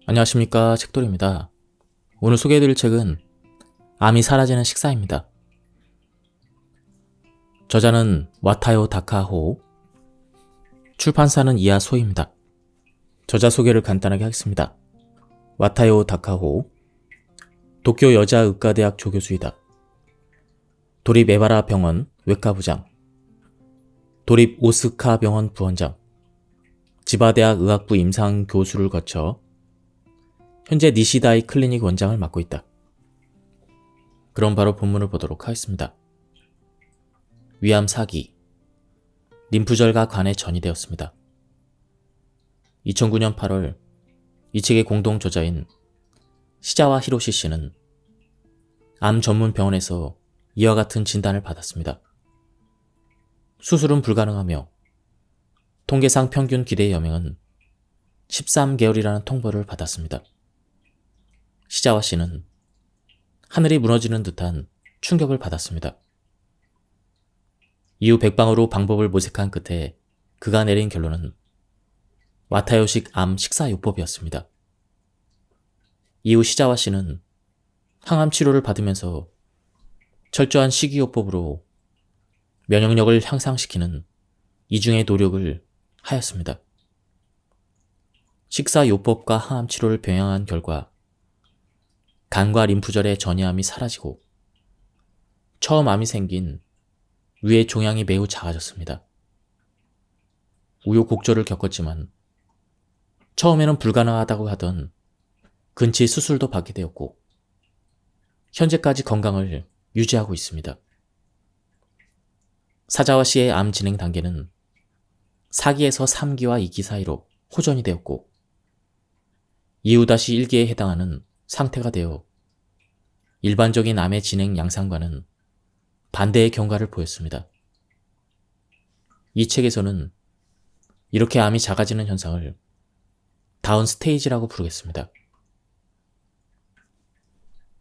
안녕하십니까, 책돌이입니다. 오늘 소개해드릴 책은 암이 사라지는 식사입니다. 저자는 와타요 다카호, 출판사는 이하소입니다. 저자 소개를 간단하게 하겠습니다. 와타요 다카호, 도쿄 여자의과대학 조교수이다. 도립 에바라 병원 외과부장, 도립 오스카 병원 부원장, 지바대학 의학부 임상교수를 거쳐 현재 니시다이 클리닉 원장을 맡고 있다. 그럼 바로 본문을 보도록 하겠습니다. 위암 사기, 림프절과 간에 전이되었습니다. 2009년 8월 이 책의 공동 저자인 시자와 히로시 씨는 암 전문 병원에서 이와 같은 진단을 받았습니다. 수술은 불가능하며 통계상 평균 기대 여명은 13개월이라는 통보를 받았습니다. 시자와 씨는 하늘이 무너지는 듯한 충격을 받았습니다. 이후 백방으로 방법을 모색한 끝에 그가 내린 결론은 와타요식 암 식사요법이었습니다. 이후 시자와 씨는 항암 치료를 받으면서 철저한 식이요법으로 면역력을 향상시키는 이중의 노력을 하였습니다. 식사요법과 항암 치료를 병행한 결과 간과 림프절의 전이암이 사라지고 처음 암이 생긴 위의 종양이 매우 작아졌습니다. 우여곡절을 겪었지만 처음에는 불가능하다고 하던 근치 수술도 받게 되었고 현재까지 건강을 유지하고 있습니다. 사자와 씨의 암 진행 단계는 4기에서 3기와 2기 사이로 호전이 되었고 이후 다시 1기에 해당하는 상태가 되어 일반적인 암의 진행 양상과는 반대의 경과를 보였습니다. 이 책에서는 이렇게 암이 작아지는 현상을 다운 스테이지라고 부르겠습니다.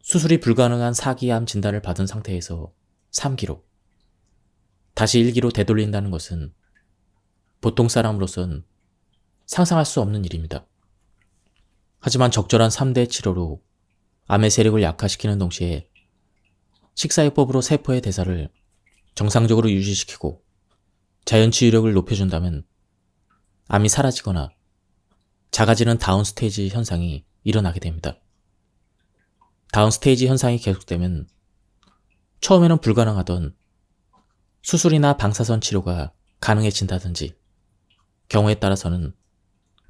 수술이 불가능한 4기 암 진단을 받은 상태에서 3기로 다시 1기로 되돌린다는 것은 보통 사람으로선 상상할 수 없는 일입니다. 하지만 적절한 3대 치료로 암의 세력을 약화시키는 동시에 식사요법으로 세포의 대사를 정상적으로 유지시키고 자연 치유력을 높여준다면 암이 사라지거나 작아지는 다운 스테이지 현상이 일어나게 됩니다. 다운 스테이지 현상이 계속되면 처음에는 불가능하던 수술이나 방사선 치료가 가능해진다든지 경우에 따라서는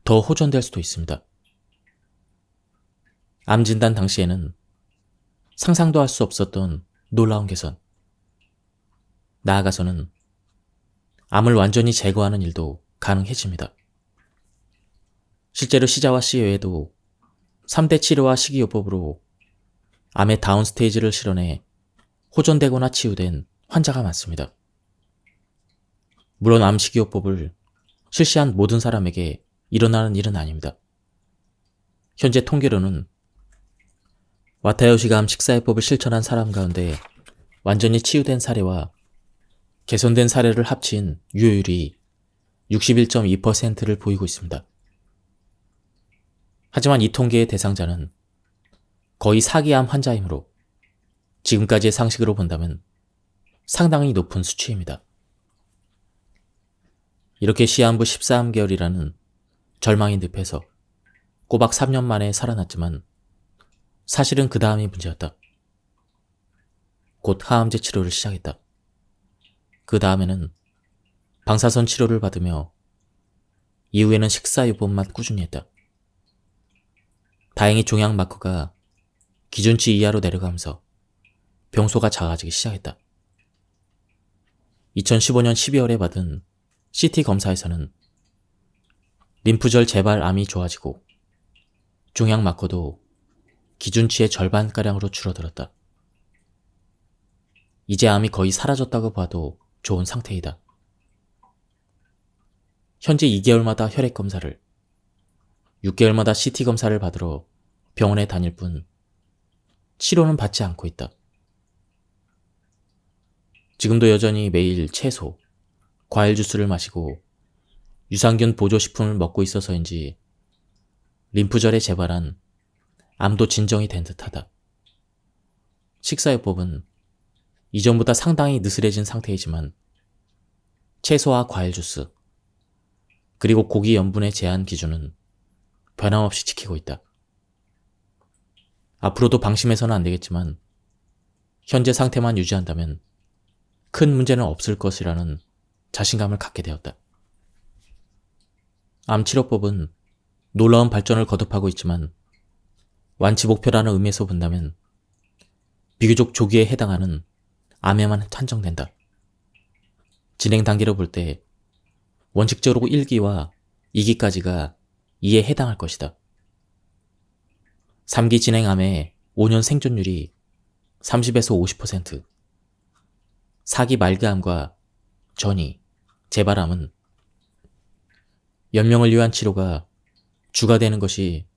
더 호전될 수도 있습니다. 암 진단 당시에는 상상도 할 수 없었던 놀라운 개선, 나아가서는 암을 완전히 제거하는 일도 가능해집니다. 실제로 시자와 씨 외에도 3대 치료와 식이요법으로 암의 다운 스테이지를 실현해 호전되거나 치유된 환자가 많습니다. 물론 암 식이요법을 실시한 모든 사람에게 일어나는 일은 아닙니다. 현재 통계로는 와타요식 암 식사요법을 실천한 사람 가운데 완전히 치유된 사례와 개선된 사례를 합친 유효율이 61.2%를 보이고 있습니다. 하지만 이 통계의 대상자는 거의 4기암 환자이므로 지금까지의 상식으로 본다면 상당히 높은 수치입니다. 이렇게 시한부 13개월이라는 절망의 늪에서 꼬박 3년 만에 살아났지만 사실은 그 다음이 문제였다. 곧 항암제 치료를 시작했다. 그 다음에는 방사선 치료를 받으며 이후에는 식사요법만 꾸준히 했다. 다행히 종양 마커가 기준치 이하로 내려가면서 병소가 작아지기 시작했다. 2015년 12월에 받은 CT 검사에서는 림프절 재발 암이 좋아지고 종양 마커도 기준치의 절반가량으로 줄어들었다. 이제 암이 거의 사라졌다고 봐도 좋은 상태이다. 현재 2개월마다 혈액 검사를, 6개월마다 CT 검사를 받으러 병원에 다닐 뿐 치료는 받지 않고 있다. 지금도 여전히 매일 채소, 과일 주스를 마시고 유산균 보조식품을 먹고 있어서인지 림프절에 재발한 암도 진정이 된 듯하다. 식사요법은 이전보다 상당히 느슨해진 상태이지만 채소와 과일 주스, 그리고 고기 염분의 제한 기준은 변함없이 지키고 있다. 앞으로도 방심해서는 안 되겠지만 현재 상태만 유지한다면 큰 문제는 없을 것이라는 자신감을 갖게 되었다. 암치료법은 놀라운 발전을 거듭하고 있지만 완치 목표라는 의미에서 본다면 비교적 조기에 해당하는 암에만 한정된다. 진행 단계로 볼 때 원칙적으로 1기와 2기까지가 이에 해당할 것이다. 3기 진행암의 5년 생존율이 30에서 50%, 4기 말기암과 전이, 재발암은 연명을 위한 치료가 주가 되는 것이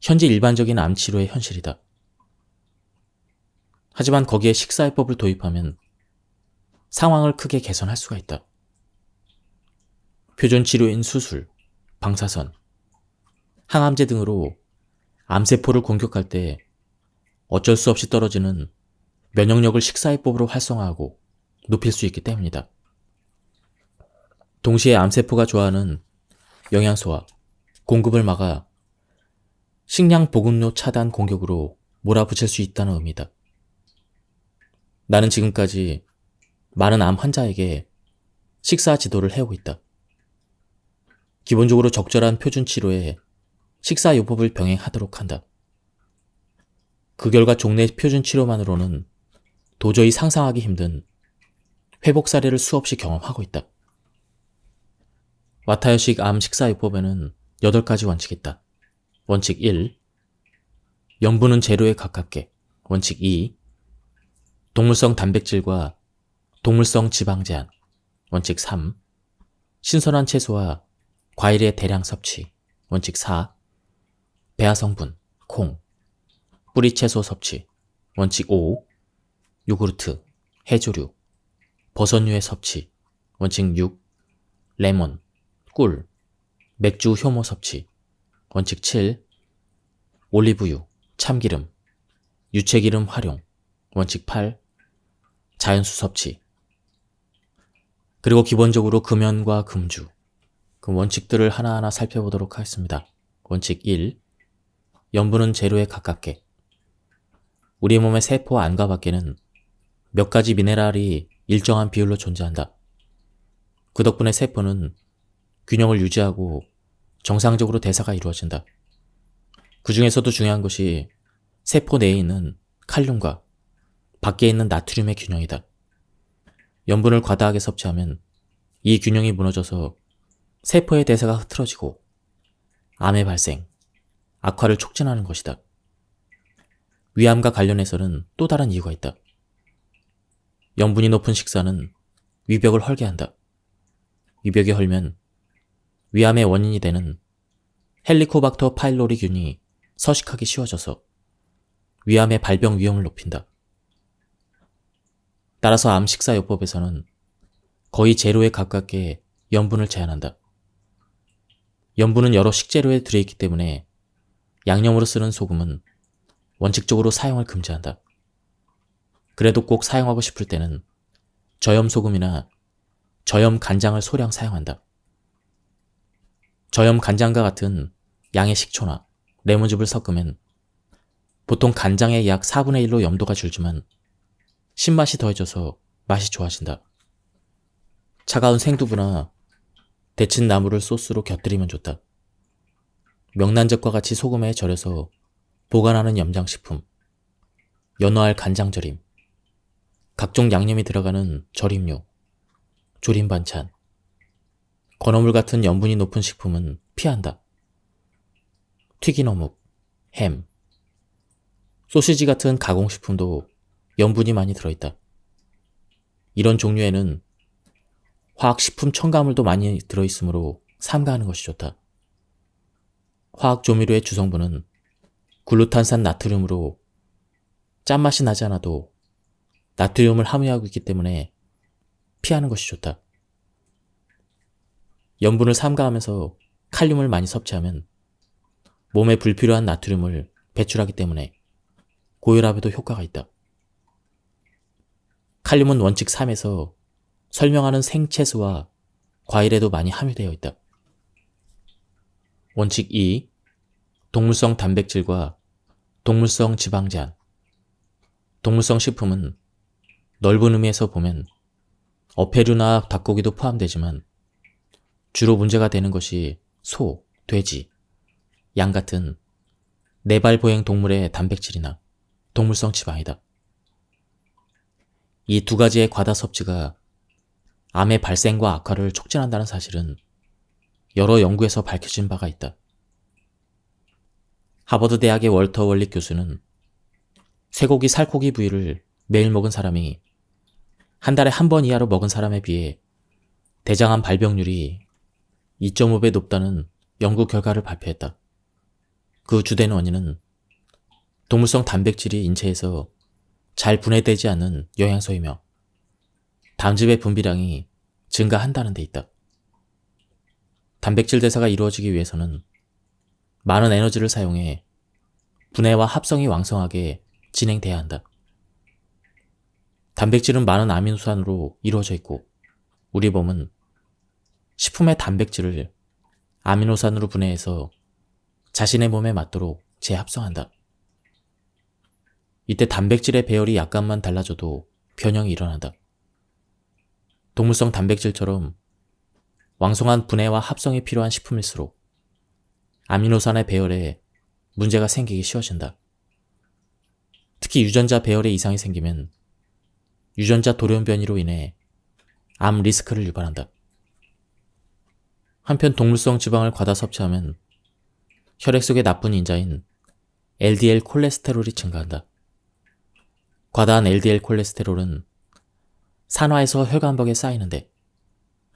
현재 일반적인 암치료의 현실이다. 하지만 거기에 식사요법을 도입하면 상황을 크게 개선할 수가 있다. 표준치료인 수술, 방사선, 항암제 등으로 암세포를 공격할 때 어쩔 수 없이 떨어지는 면역력을 식사요법으로 활성화하고 높일 수 있기 때문이다. 동시에 암세포가 좋아하는 영양소와 공급을 막아 식량 보급로 차단 공격으로 몰아붙일 수 있다는 의미다. 나는 지금까지 많은 암 환자에게 식사 지도를 해오고 있다. 기본적으로 적절한 표준 치료에 식사 요법을 병행하도록 한다. 그 결과 종래 표준 치료만으로는 도저히 상상하기 힘든 회복 사례를 수없이 경험하고 있다. 와타야식 암 식사 요법에는 8가지 원칙이 있다. 원칙 1. 염분은 재료에 가깝게. 원칙 2. 동물성 단백질과 동물성 지방 제한. 원칙 3. 신선한 채소와 과일의 대량 섭취. 원칙 4. 배아 성분, 콩, 뿌리 채소 섭취. 원칙 5. 요구르트, 해조류, 버섯류의 섭취. 원칙 6. 레몬, 꿀, 맥주 효모 섭취. 원칙 7. 올리브유, 참기름, 유채기름 활용. 원칙 8. 자연수 섭취. 그리고 기본적으로 금연과 금주, 그 원칙들을 하나하나 살펴보도록 하겠습니다. 원칙 1. 염분은 재료에 가깝게. 우리 몸의 세포 안과 밖에는 몇 가지 미네랄이 일정한 비율로 존재한다. 그 덕분에 세포는 균형을 유지하고 정상적으로 대사가 이루어진다. 그 중에서도 중요한 것이 세포 내에 있는 칼륨과 밖에 있는 나트륨의 균형이다. 염분을 과다하게 섭취하면 이 균형이 무너져서 세포의 대사가 흐트러지고 암의 발생, 악화를 촉진하는 것이다. 위암과 관련해서는 또 다른 이유가 있다. 염분이 높은 식사는 위벽을 헐게 한다. 위벽이 헐면 위암의 원인이 되는 헬리코박터 파일로리균이 서식하기 쉬워져서 위암의 발병 위험을 높인다. 따라서 암 식사요법에서는 거의 제로에 가깝게 염분을 제한한다. 염분은 여러 식재료에 들어있기 때문에 양념으로 쓰는 소금은 원칙적으로 사용을 금지한다. 그래도 꼭 사용하고 싶을 때는 저염 소금이나 저염 간장을 소량 사용한다. 저염 간장과 같은 양의 식초나 레몬즙을 섞으면 보통 간장의 약 4분의 1로 염도가 줄지만 신맛이 더해져서 맛이 좋아진다. 차가운 생두부나 데친 나물을 소스로 곁들이면 좋다. 명란젓과 같이 소금에 절여서 보관하는 염장식품, 연어알 간장절임, 각종 양념이 들어가는 절임류, 조림 반찬, 건어물 같은 염분이 높은 식품은 피한다. 튀긴 어묵, 햄, 소시지 같은 가공식품도 염분이 많이 들어있다. 이런 종류에는 화학식품 첨가물도 많이 들어있으므로 삼가하는 것이 좋다. 화학 조미료의 주성분은 글루탄산 나트륨으로 짠맛이 나지 않아도 나트륨을 함유하고 있기 때문에 피하는 것이 좋다. 염분을 삼가하면서 칼륨을 많이 섭취하면 몸에 불필요한 나트륨을 배출하기 때문에 고혈압에도 효과가 있다. 칼륨은 원칙 3에서 설명하는 생채소와 과일에도 많이 함유되어 있다. 원칙 2. 동물성 단백질과 동물성 지방 제한. 동물성 식품은 넓은 의미에서 보면 어패류나 닭고기도 포함되지만 주로 문제가 되는 것이 소, 돼지, 양 같은 네발 보행 동물의 단백질이나 동물성 지방이다. 이 두 가지의 과다 섭취가 암의 발생과 악화를 촉진한다는 사실은 여러 연구에서 밝혀진 바가 있다. 하버드 대학의 월터 월릭 교수는 쇠고기, 살코기 부위를 매일 먹은 사람이 한 달에 한 번 이하로 먹은 사람에 비해 대장암 발병률이 2.5배 높다는 연구 결과를 발표했다. 그 주된 원인은 동물성 단백질이 인체에서 잘 분해되지 않는 영양소이며 담즙의 분비량이 증가한다는 데 있다. 단백질 대사가 이루어지기 위해서는 많은 에너지를 사용해 분해와 합성이 왕성하게 진행돼야 한다. 단백질은 많은 아미노산으로 이루어져 있고 우리 몸은 식품의 단백질을 아미노산으로 분해해서 자신의 몸에 맞도록 재합성한다. 이때 단백질의 배열이 약간만 달라져도 변형이 일어난다. 동물성 단백질처럼 왕성한 분해와 합성이 필요한 식품일수록 아미노산의 배열에 문제가 생기기 쉬워진다. 특히 유전자 배열에 이상이 생기면 유전자 돌연변이로 인해 암 리스크를 유발한다. 한편 동물성 지방을 과다 섭취하면 혈액 속의 나쁜 인자인 LDL 콜레스테롤이 증가한다. 과다한 LDL 콜레스테롤은 산화해서 혈관벽에 쌓이는데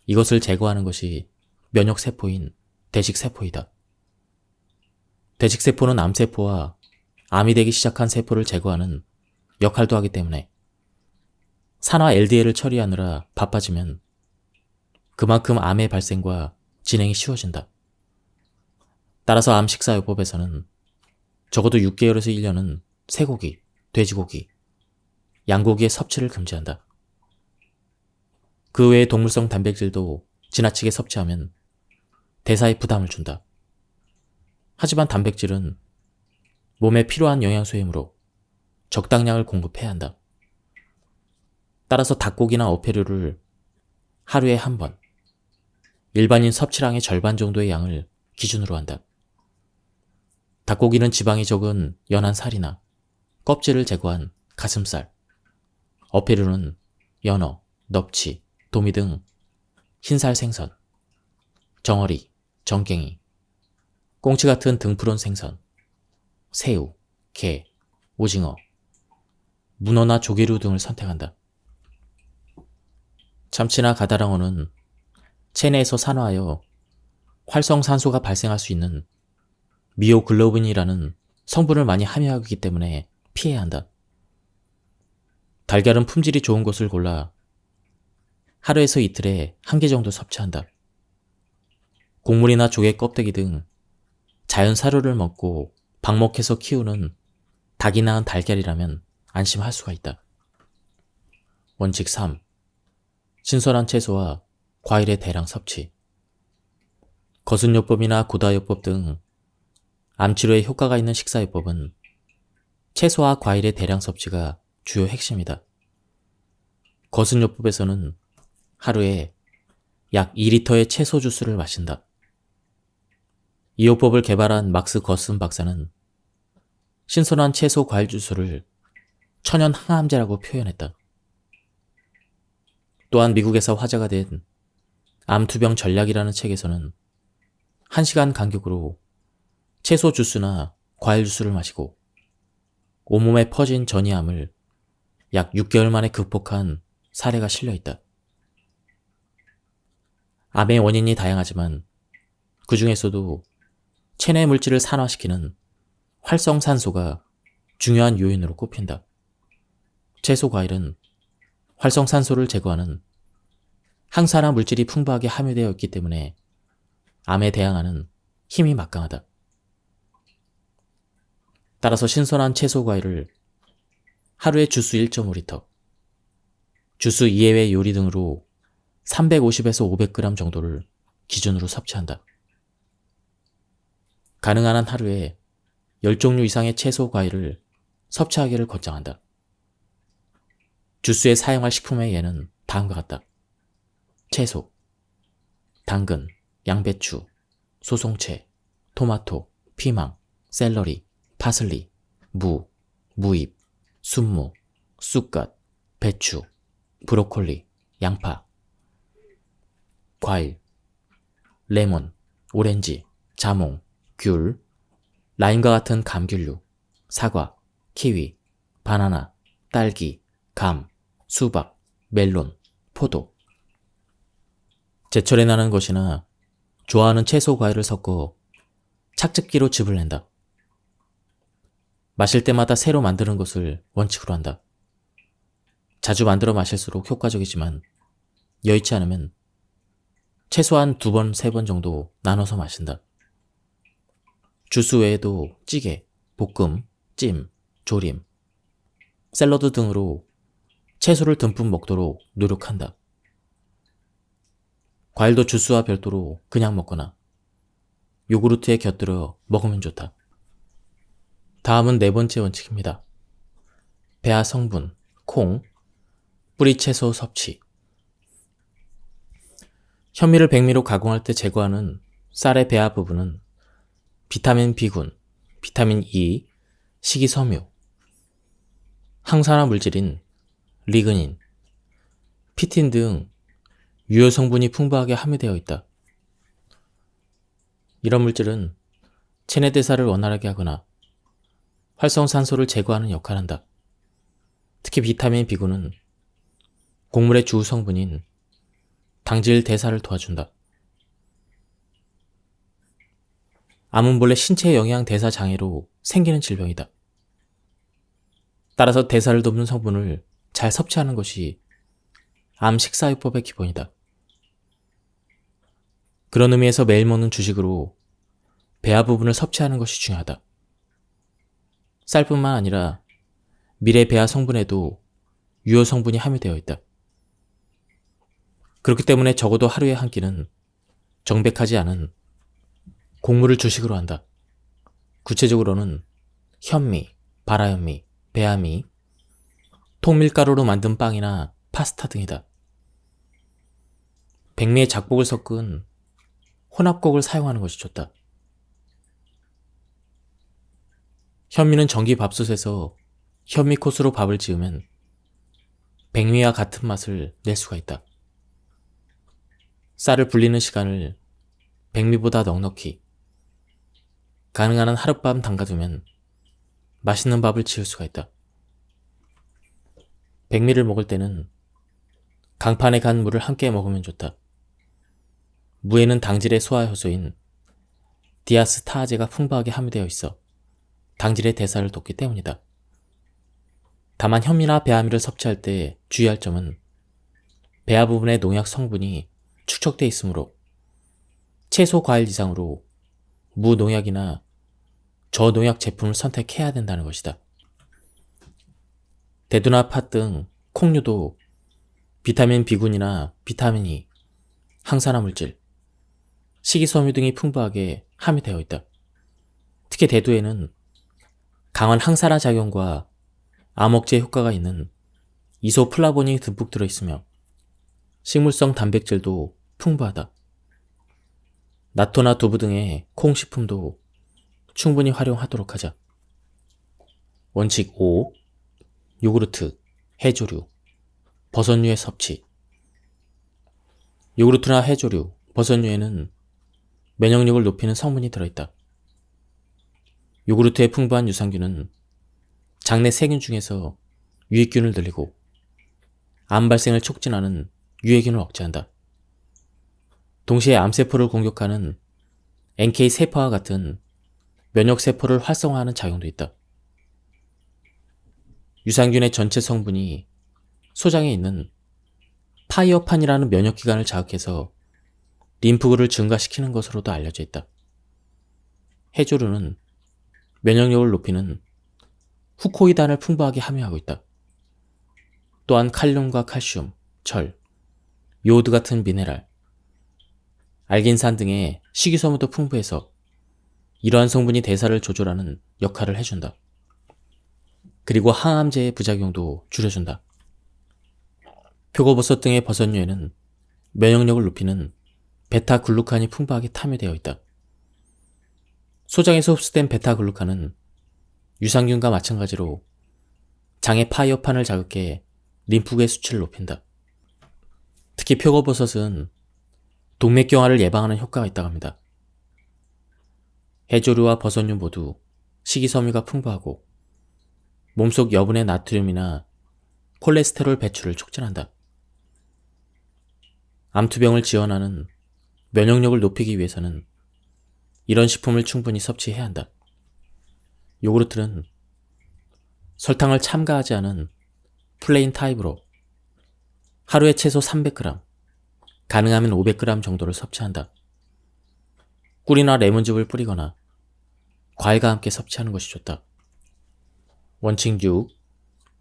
이것을 제거하는 것이 면역세포인 대식세포이다. 대식세포는 암세포와 암이 되기 시작한 세포를 제거하는 역할도 하기 때문에 산화 LDL을 처리하느라 바빠지면 그만큼 암의 발생과 진행이 쉬워진다. 따라서 암 식사요법에서는 적어도 6개월에서 1년은 쇠고기, 돼지고기, 양고기의 섭취를 금지한다. 그 외에 동물성 단백질도 지나치게 섭취하면 대사에 부담을 준다. 하지만 단백질은 몸에 필요한 영양소이므로 적당량을 공급해야 한다. 따라서 닭고기나 어패류를 하루에 한 번, 일반인 섭취량의 절반 정도의 양을 기준으로 한다. 닭고기는 지방이 적은 연한 살이나 껍질을 제거한 가슴살, 어패류는 연어, 넙치, 도미 등 흰살 생선, 정어리, 정갱이, 꽁치 같은 등푸른 생선, 새우, 게, 오징어, 문어나 조개류 등을 선택한다. 참치나 가다랑어는 체내에서 산화하여 활성산소가 발생할 수 있는 미오글로빈이라는 성분을 많이 함유하기 때문에 피해야 한다. 달걀은 품질이 좋은 것을 골라 하루에서 이틀에 1개 정도 섭취한다. 곡물이나 조개 껍데기 등 자연 사료를 먹고 방목해서 키우는 닭이 낳은 달걀이라면 안심할 수가 있다. 원칙 3. 신선한 채소와 과일의 대량 섭취. 거순요법이나 고다요법 등 암치료에 효과가 있는 식사요법은 채소와 과일의 대량 섭취가 주요 핵심이다. 거순요법에서는 하루에 약 2리터의 채소 주스를 마신다. 이 요법을 개발한 막스 거슨 박사는 신선한 채소 과일 주스를 천연 항암제라고 표현했다. 또한 미국에서 화제가 된 암투병 전략이라는 책에서는 1시간 간격으로 채소 주스나 과일 주스를 마시고 온몸에 퍼진 전이암을 약 6개월 만에 극복한 사례가 실려있다. 암의 원인이 다양하지만 그 중에서도 체내 물질을 산화시키는 활성산소가 중요한 요인으로 꼽힌다. 채소 과일은 활성산소를 제거하는 항산화 물질이 풍부하게 함유되어 있기 때문에 암에 대항하는 힘이 막강하다. 따라서 신선한 채소 과일을 하루에 주스 1.5리터, 주스 이외의 요리 등으로 350에서 500g 정도를 기준으로 섭취한다. 가능한 한 하루에 10종류 이상의 채소 과일을 섭취하기를 권장한다. 주스에 사용할 식품의 예는 다음과 같다. 채소, 당근, 양배추, 소송채, 토마토, 피망, 샐러리, 파슬리, 무, 무잎, 순무, 쑥갓, 배추, 브로콜리, 양파. 과일, 레몬, 오렌지, 자몽, 귤, 라임과 같은 감귤류, 사과, 키위, 바나나, 딸기, 감, 수박, 멜론, 포도. 제철에 나는 것이나 좋아하는 채소 과일을 섞어 착즙기로 즙을 낸다. 마실 때마다 새로 만드는 것을 원칙으로 한다. 자주 만들어 마실수록 효과적이지만 여의치 않으면 최소한 2번, 3번 정도 나눠서 마신다. 주스 외에도 찌개, 볶음, 찜, 조림, 샐러드 등으로 채소를 듬뿍 먹도록 노력한다. 과일도 주스와 별도로 그냥 먹거나 요구르트에 곁들여 먹으면 좋다. 다음은 4번째 원칙입니다. 배아 성분, 콩, 뿌리채소 섭취. 현미를 백미로 가공할 때 제거하는 쌀의 배아 부분은 비타민 B군, 비타민 E, 식이섬유, 항산화 물질인 리그닌, 피틴 등 유효 성분이 풍부하게 함유되어 있다. 이런 물질은 체내 대사를 원활하게 하거나 활성산소를 제거하는 역할을 한다. 특히 비타민 B군은 곡물의 주 성분인 당질 대사를 도와준다. 암은 본래 신체 영양 대사 장애로 생기는 질병이다. 따라서 대사를 돕는 성분을 잘 섭취하는 것이 암 식사요법의 기본이다. 그런 의미에서 매일 먹는 주식으로 배아 부분을 섭취하는 것이 중요하다. 쌀뿐만 아니라 미래 배아 성분에도 유효 성분이 함유되어 있다. 그렇기 때문에 적어도 하루에 한 끼는 정백하지 않은 곡물을 주식으로 한다. 구체적으로는 현미, 바라현미, 배아미, 통밀가루로 만든 빵이나 파스타 등이다. 백미의 작복을 섞은 혼합곡을 사용하는 것이 좋다. 현미는 전기밥솥에서 현미코스로 밥을 지으면 백미와 같은 맛을 낼 수가 있다. 쌀을 불리는 시간을 백미보다 넉넉히, 가능한 한 하룻밤 담가두면 맛있는 밥을 지을 수가 있다. 백미를 먹을 때는 강판에 간 물을 함께 먹으면 좋다. 무에는 당질의 소화 효소인 디아스타아제가 풍부하게 함유되어 있어 당질의 대사를 돕기 때문이다. 다만 현미나 배아미를 섭취할 때 주의할 점은 배아 부분의 농약 성분이 축적돼 있으므로 채소 과일 이상으로 무농약이나 저농약 제품을 선택해야 된다는 것이다. 대두나 팥 등 콩류도 비타민 B군이나 비타민 E, 항산화 물질, 식이섬유 등이 풍부하게 함유되어 있다. 특히 대두에는 강한 항산화 작용과 암 억제 효과가 있는 이소플라본이 듬뿍 들어있으며 식물성 단백질도 풍부하다. 나토나 두부 등의 콩식품도 충분히 활용하도록 하자. 원칙 5. 요구르트, 해조류, 버섯류의 섭취. 요구르트나 해조류, 버섯류에는 면역력을 높이는 성분이 들어있다. 요구르트의 풍부한 유산균은 장내 세균 중에서 유익균을 늘리고 암 발생을 촉진하는 유해균을 억제한다. 동시에 암세포를 공격하는 NK세포와 같은 면역세포를 활성화하는 작용도 있다. 유산균의 전체 성분이 소장에 있는 파이어판이라는 면역기관을 자극해서 림프구를 증가시키는 것으로도 알려져 있다. 해조류는 면역력을 높이는 후코이단을 풍부하게 함유하고 있다. 또한 칼륨과 칼슘, 철, 요오드 같은 미네랄, 알긴산 등의 식이섬유도 풍부해서 이러한 성분이 대사를 조절하는 역할을 해준다. 그리고 항암제의 부작용도 줄여준다. 표고버섯 등의 버섯류에는 면역력을 높이는 베타글루칸이 풍부하게 탐유되어 있다. 소장에서 흡수된 베타글루칸은 유산균과 마찬가지로 장의 파이어판을 자극해 림프구의 수치를 높인다. 특히 표고버섯은 동맥경화를 예방하는 효과가 있다고 합니다. 해조류와 버섯류 모두 식이섬유가 풍부하고 몸속 여분의 나트륨이나 콜레스테롤 배출을 촉진한다. 암투병을 지원하는 면역력을 높이기 위해서는 이런 식품을 충분히 섭취해야 한다. 요구르트는 설탕을 첨가하지 않은 플레인 타입으로 하루에 최소 300g, 가능하면 500g 정도를 섭취한다. 꿀이나 레몬즙을 뿌리거나 과일과 함께 섭취하는 것이 좋다. 원칙 6.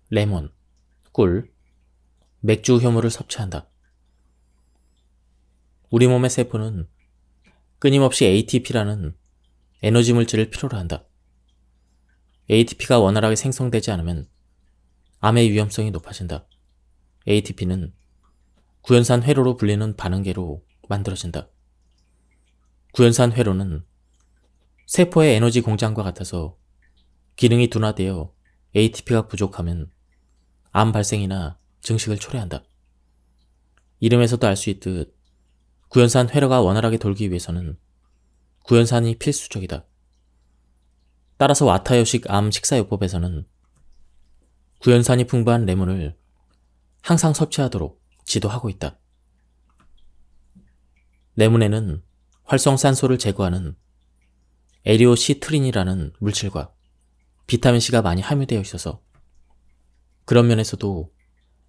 레몬, 꿀, 맥주 효모를 섭취한다. 우리 몸의 세포는 끊임없이 ATP라는 에너지 물질을 필요로 한다. ATP가 원활하게 생성되지 않으면 암의 위험성이 높아진다. ATP는 구연산 회로로 불리는 반응계로 만들어진다. 구연산 회로는 세포의 에너지 공장과 같아서 기능이 둔화되어 ATP가 부족하면 암 발생이나 증식을 초래한다. 이름에서도 알 수 있듯 구연산 회로가 원활하게 돌기 위해서는 구연산이 필수적이다. 따라서 와타요식 암 식사요법에서는 구연산이 풍부한 레몬을 항상 섭취하도록 지도하고 있다. 레몬에는 활성산소를 제거하는 에리오시트린이라는 물질과 비타민C가 많이 함유되어 있어서 그런 면에서도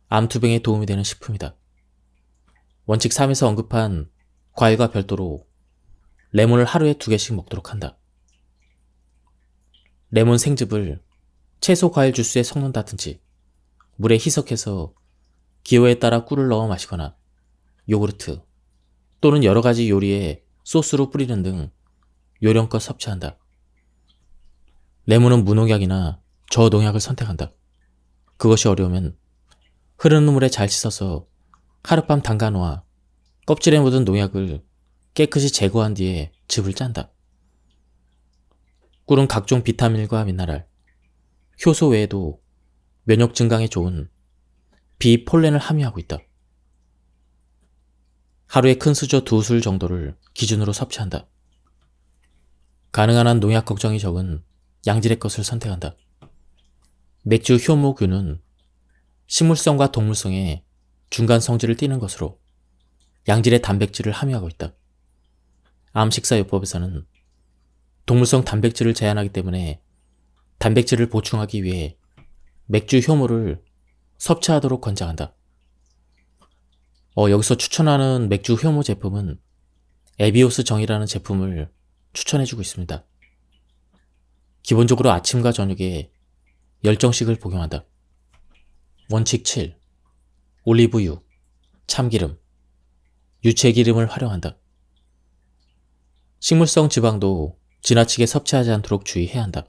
암투병에 도움이 되는 식품이다. 원칙 3에서 언급한 과일과 별도로 레몬을 하루에 2개씩 먹도록 한다. 레몬 생즙을 채소 과일 주스에 섞는다든지 물에 희석해서 기호에 따라 꿀을 넣어 마시거나 요구르트 또는 여러가지 요리에 소스로 뿌리는 등 요령껏 섭취한다. 레몬은 무농약이나 저농약을 선택한다. 그것이 어려우면 흐르는 물에 잘 씻어서 하룻밤 담가 놓아 껍질에 묻은 농약을 깨끗이 제거한 뒤에 즙을 짠다. 꿀은 각종 비타민과 미네랄, 효소 외에도 면역 증강에 좋은 비폴렌을 함유하고 있다. 하루에 큰 수저 2술 정도를 기준으로 섭취한다. 가능한 한 농약 걱정이 적은 양질의 것을 선택한다. 맥주 효모균은 식물성과 동물성의 중간 성질을 띠는 것으로 양질의 단백질을 함유하고 있다. 암 식사요법에서는 동물성 단백질을 제한하기 때문에 단백질을 보충하기 위해 맥주 효모를 섭취하도록 권장한다. 여기서 추천하는 맥주 효모 제품은 에비오스 정이라는 제품을 추천해주고 있습니다. 기본적으로 아침과 저녁에 열정식을 복용한다. 원칙 7. 올리브유, 참기름, 유채기름을 활용한다. 식물성 지방도 지나치게 섭취하지 않도록 주의해야 한다.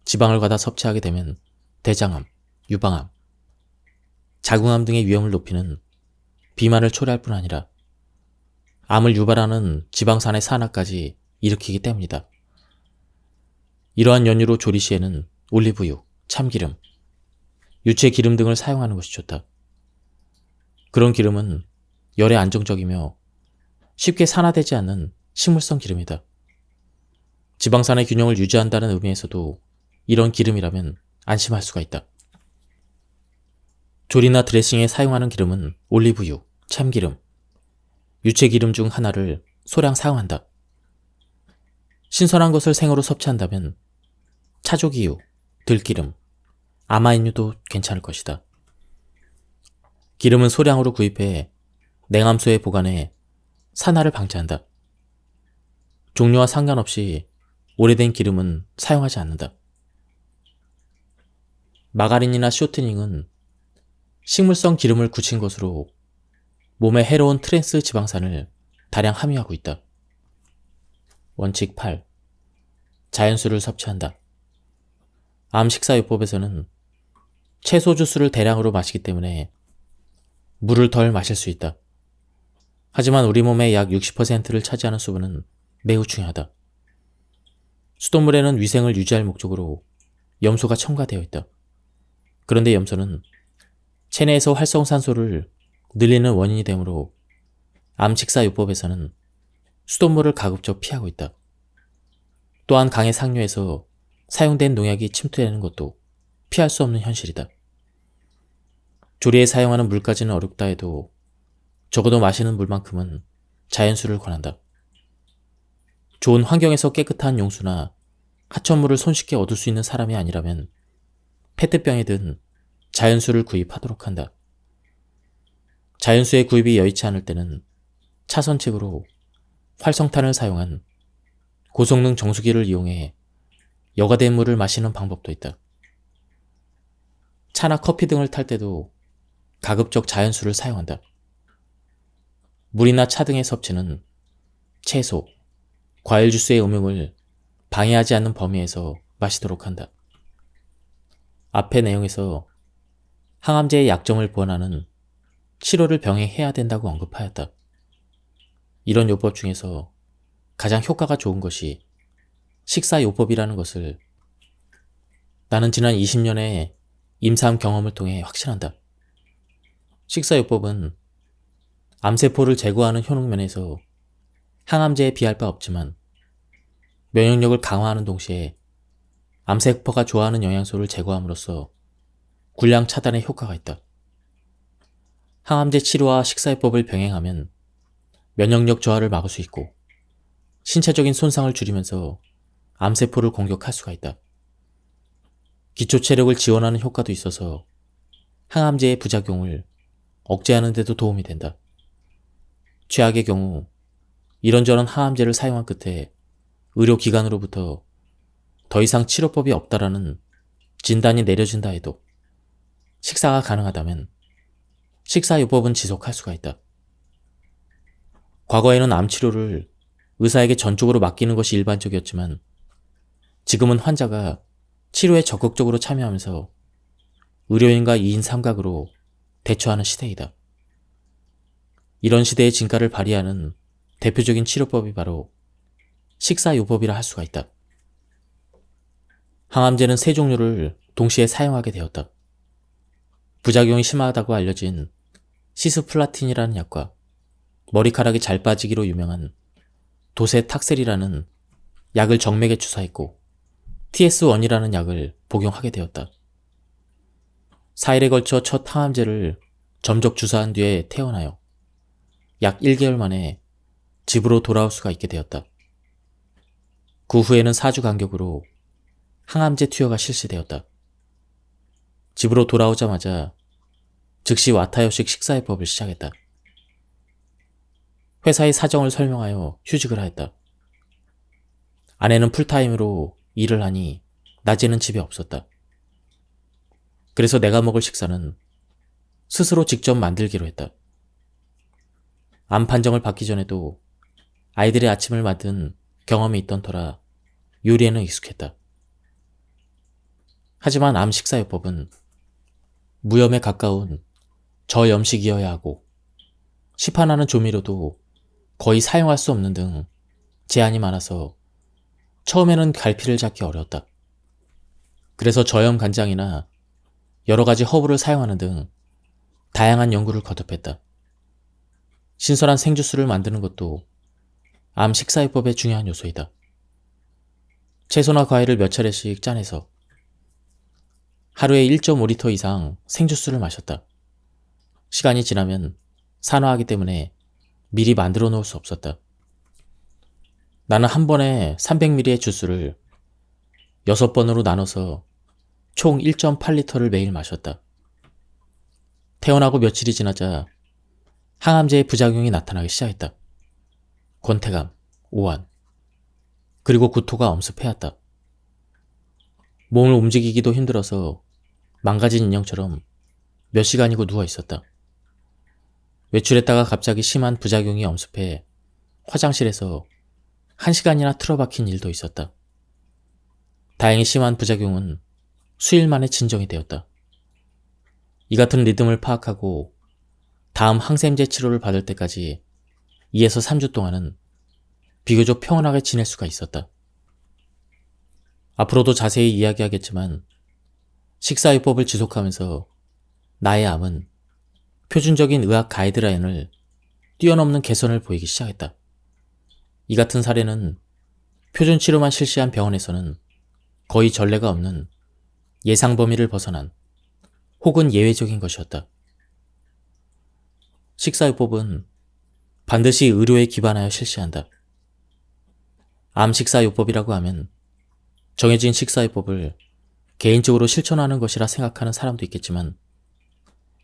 지방을 과다 섭취하게 되면 대장암, 유방암, 자궁암 등의 위험을 높이는 비만을 초래할 뿐 아니라 암을 유발하는 지방산의 산화까지 일으키기 때문이다. 이러한 연유로 조리 시에는 올리브유, 참기름, 유채기름 등을 사용하는 것이 좋다. 그런 기름은 열에 안정적이며 쉽게 산화되지 않는 식물성 기름이다. 지방산의 균형을 유지한다는 의미에서도 이런 기름이라면 안심할 수가 있다. 조리나 드레싱에 사용하는 기름은 올리브유, 참기름, 유채기름 중 하나를 소량 사용한다. 신선한 것을 생으로 섭취한다면 차조기유, 들기름, 아마인유도 괜찮을 것이다. 기름은 소량으로 구입해 냉암소에 보관해 산화를 방지한다. 종류와 상관없이 오래된 기름은 사용하지 않는다. 마가린이나 쇼트닝은 식물성 기름을 굳힌 것으로 몸에 해로운 트랜스 지방산을 다량 함유하고 있다. 원칙 8. 자연수를 섭취한다. 암 식사요법에서는 채소 주스를 대량으로 마시기 때문에 물을 덜 마실 수 있다. 하지만 우리 몸의 약 60%를 차지하는 수분은 매우 중요하다. 수돗물에는 위생을 유지할 목적으로 염소가 첨가되어 있다. 그런데 염소는 체내에서 활성산소를 늘리는 원인이 되므로 암 식사요법에서는 수돗물을 가급적 피하고 있다. 또한 강의 상류에서 사용된 농약이 침투되는 것도 피할 수 없는 현실이다. 조리에 사용하는 물까지는 어렵다 해도 적어도 마시는 물만큼은 자연수를 권한다. 좋은 환경에서 깨끗한 용수나 하천물을 손쉽게 얻을 수 있는 사람이 아니라면 페트병에 든 자연수를 구입하도록 한다. 자연수의 구입이 여의치 않을 때는 차선책으로 활성탄을 사용한 고성능 정수기를 이용해 여과된 물을 마시는 방법도 있다. 차나 커피 등을 탈 때도 가급적 자연수를 사용한다. 물이나 차 등의 섭취는 채소, 과일 주스의 음용을 방해하지 않는 범위에서 마시도록 한다. 앞의 내용에서 항암제의 약점을 보완하는 치료를 병행해야 된다고 언급하였다. 이런 요법 중에서 가장 효과가 좋은 것이 식사요법이라는 것을 나는 지난 20년의 임상 경험을 통해 확신한다. 식사요법은 암세포를 제거하는 효능면에서 항암제에 비할 바 없지만 면역력을 강화하는 동시에 암세포가 좋아하는 영양소를 제거함으로써 굴량 차단에 효과가 있다. 항암제 치료와 식사요법을 병행하면 면역력 저하를 막을 수 있고 신체적인 손상을 줄이면서 암세포를 공격할 수가 있다. 기초 체력을 지원하는 효과도 있어서 항암제의 부작용을 억제하는 데도 도움이 된다. 최악의 경우 이런저런 항암제를 사용한 끝에 의료기관으로부터 더 이상 치료법이 없다라는 진단이 내려진다 해도 식사가 가능하다면 식사요법은 지속할 수가 있다. 과거에는 암치료를 의사에게 전적으로 맡기는 것이 일반적이었지만 지금은 환자가 치료에 적극적으로 참여하면서 의료인과 2인 3각으로 대처하는 시대이다. 이런 시대의 진가를 발휘하는 대표적인 치료법이 바로 식사요법이라 할 수가 있다. 항암제는 3종류를 동시에 사용하게 되었다. 부작용이 심하다고 알려진 시스플라틴이라는 약과 머리카락이 잘 빠지기로 유명한 도세탁셀이라는 약을 정맥에 주사했고 TS1이라는 약을 복용하게 되었다. 4일에 걸쳐 첫 항암제를 점적 주사한 뒤에 퇴원하여 약 1개월 만에 집으로 돌아올 수가 있게 되었다. 그 후에는 4주 간격으로 항암제 투여가 실시되었다. 집으로 돌아오자마자 즉시 와타요식 식사요법을 시작했다. 회사의 사정을 설명하여 휴직을 하였다. 아내는 풀타임으로 일을 하니 낮에는 집에 없었다. 그래서 내가 먹을 식사는 스스로 직접 만들기로 했다. 암 판정을 받기 전에도 아이들의 아침을 만든 경험이 있던 터라 요리에는 익숙했다. 하지만 암 식사요법은 무염에 가까운 저염식이어야 하고 시판하는 조미료도 거의 사용할 수 없는 등 제한이 많아서 처음에는 갈피를 잡기 어려웠다. 그래서 저염 간장이나 여러 가지 허브를 사용하는 등 다양한 연구를 거듭했다. 신선한 생주스를 만드는 것도 암 식사요법의 중요한 요소이다. 채소나 과일을 몇 차례씩 짜내서 하루에 1.5리터 이상 생주스를 마셨다. 시간이 지나면 산화하기 때문에 미리 만들어 놓을 수 없었다. 나는 한 번에 300ml의 주스를 6번으로 나눠서 총 1.8리터를 매일 마셨다. 퇴원하고 며칠이 지나자 항암제의 부작용이 나타나기 시작했다. 권태감, 오한, 그리고 구토가 엄습해왔다. 몸을 움직이기도 힘들어서 망가진 인형처럼 몇 시간이고 누워 있었다. 외출했다가 갑자기 심한 부작용이 엄습해 화장실에서 1시간이나 틀어박힌 일도 있었다. 다행히 심한 부작용은 수일 만에 진정이 되었다. 이 같은 리듬을 파악하고 다음 항생제 치료를 받을 때까지 2에서 3주 동안은 비교적 평온하게 지낼 수가 있었다. 앞으로도 자세히 이야기하겠지만 식사요법을 지속하면서 나의 암은 표준적인 의학 가이드라인을 뛰어넘는 개선을 보이기 시작했다. 이 같은 사례는 표준 치료만 실시한 병원에서는 거의 전례가 없는 예상 범위를 벗어난 혹은 예외적인 것이었다. 식사요법은 반드시 의료에 기반하여 실시한다. 암 식사요법이라고 하면 정해진 식사요법을 개인적으로 실천하는 것이라 생각하는 사람도 있겠지만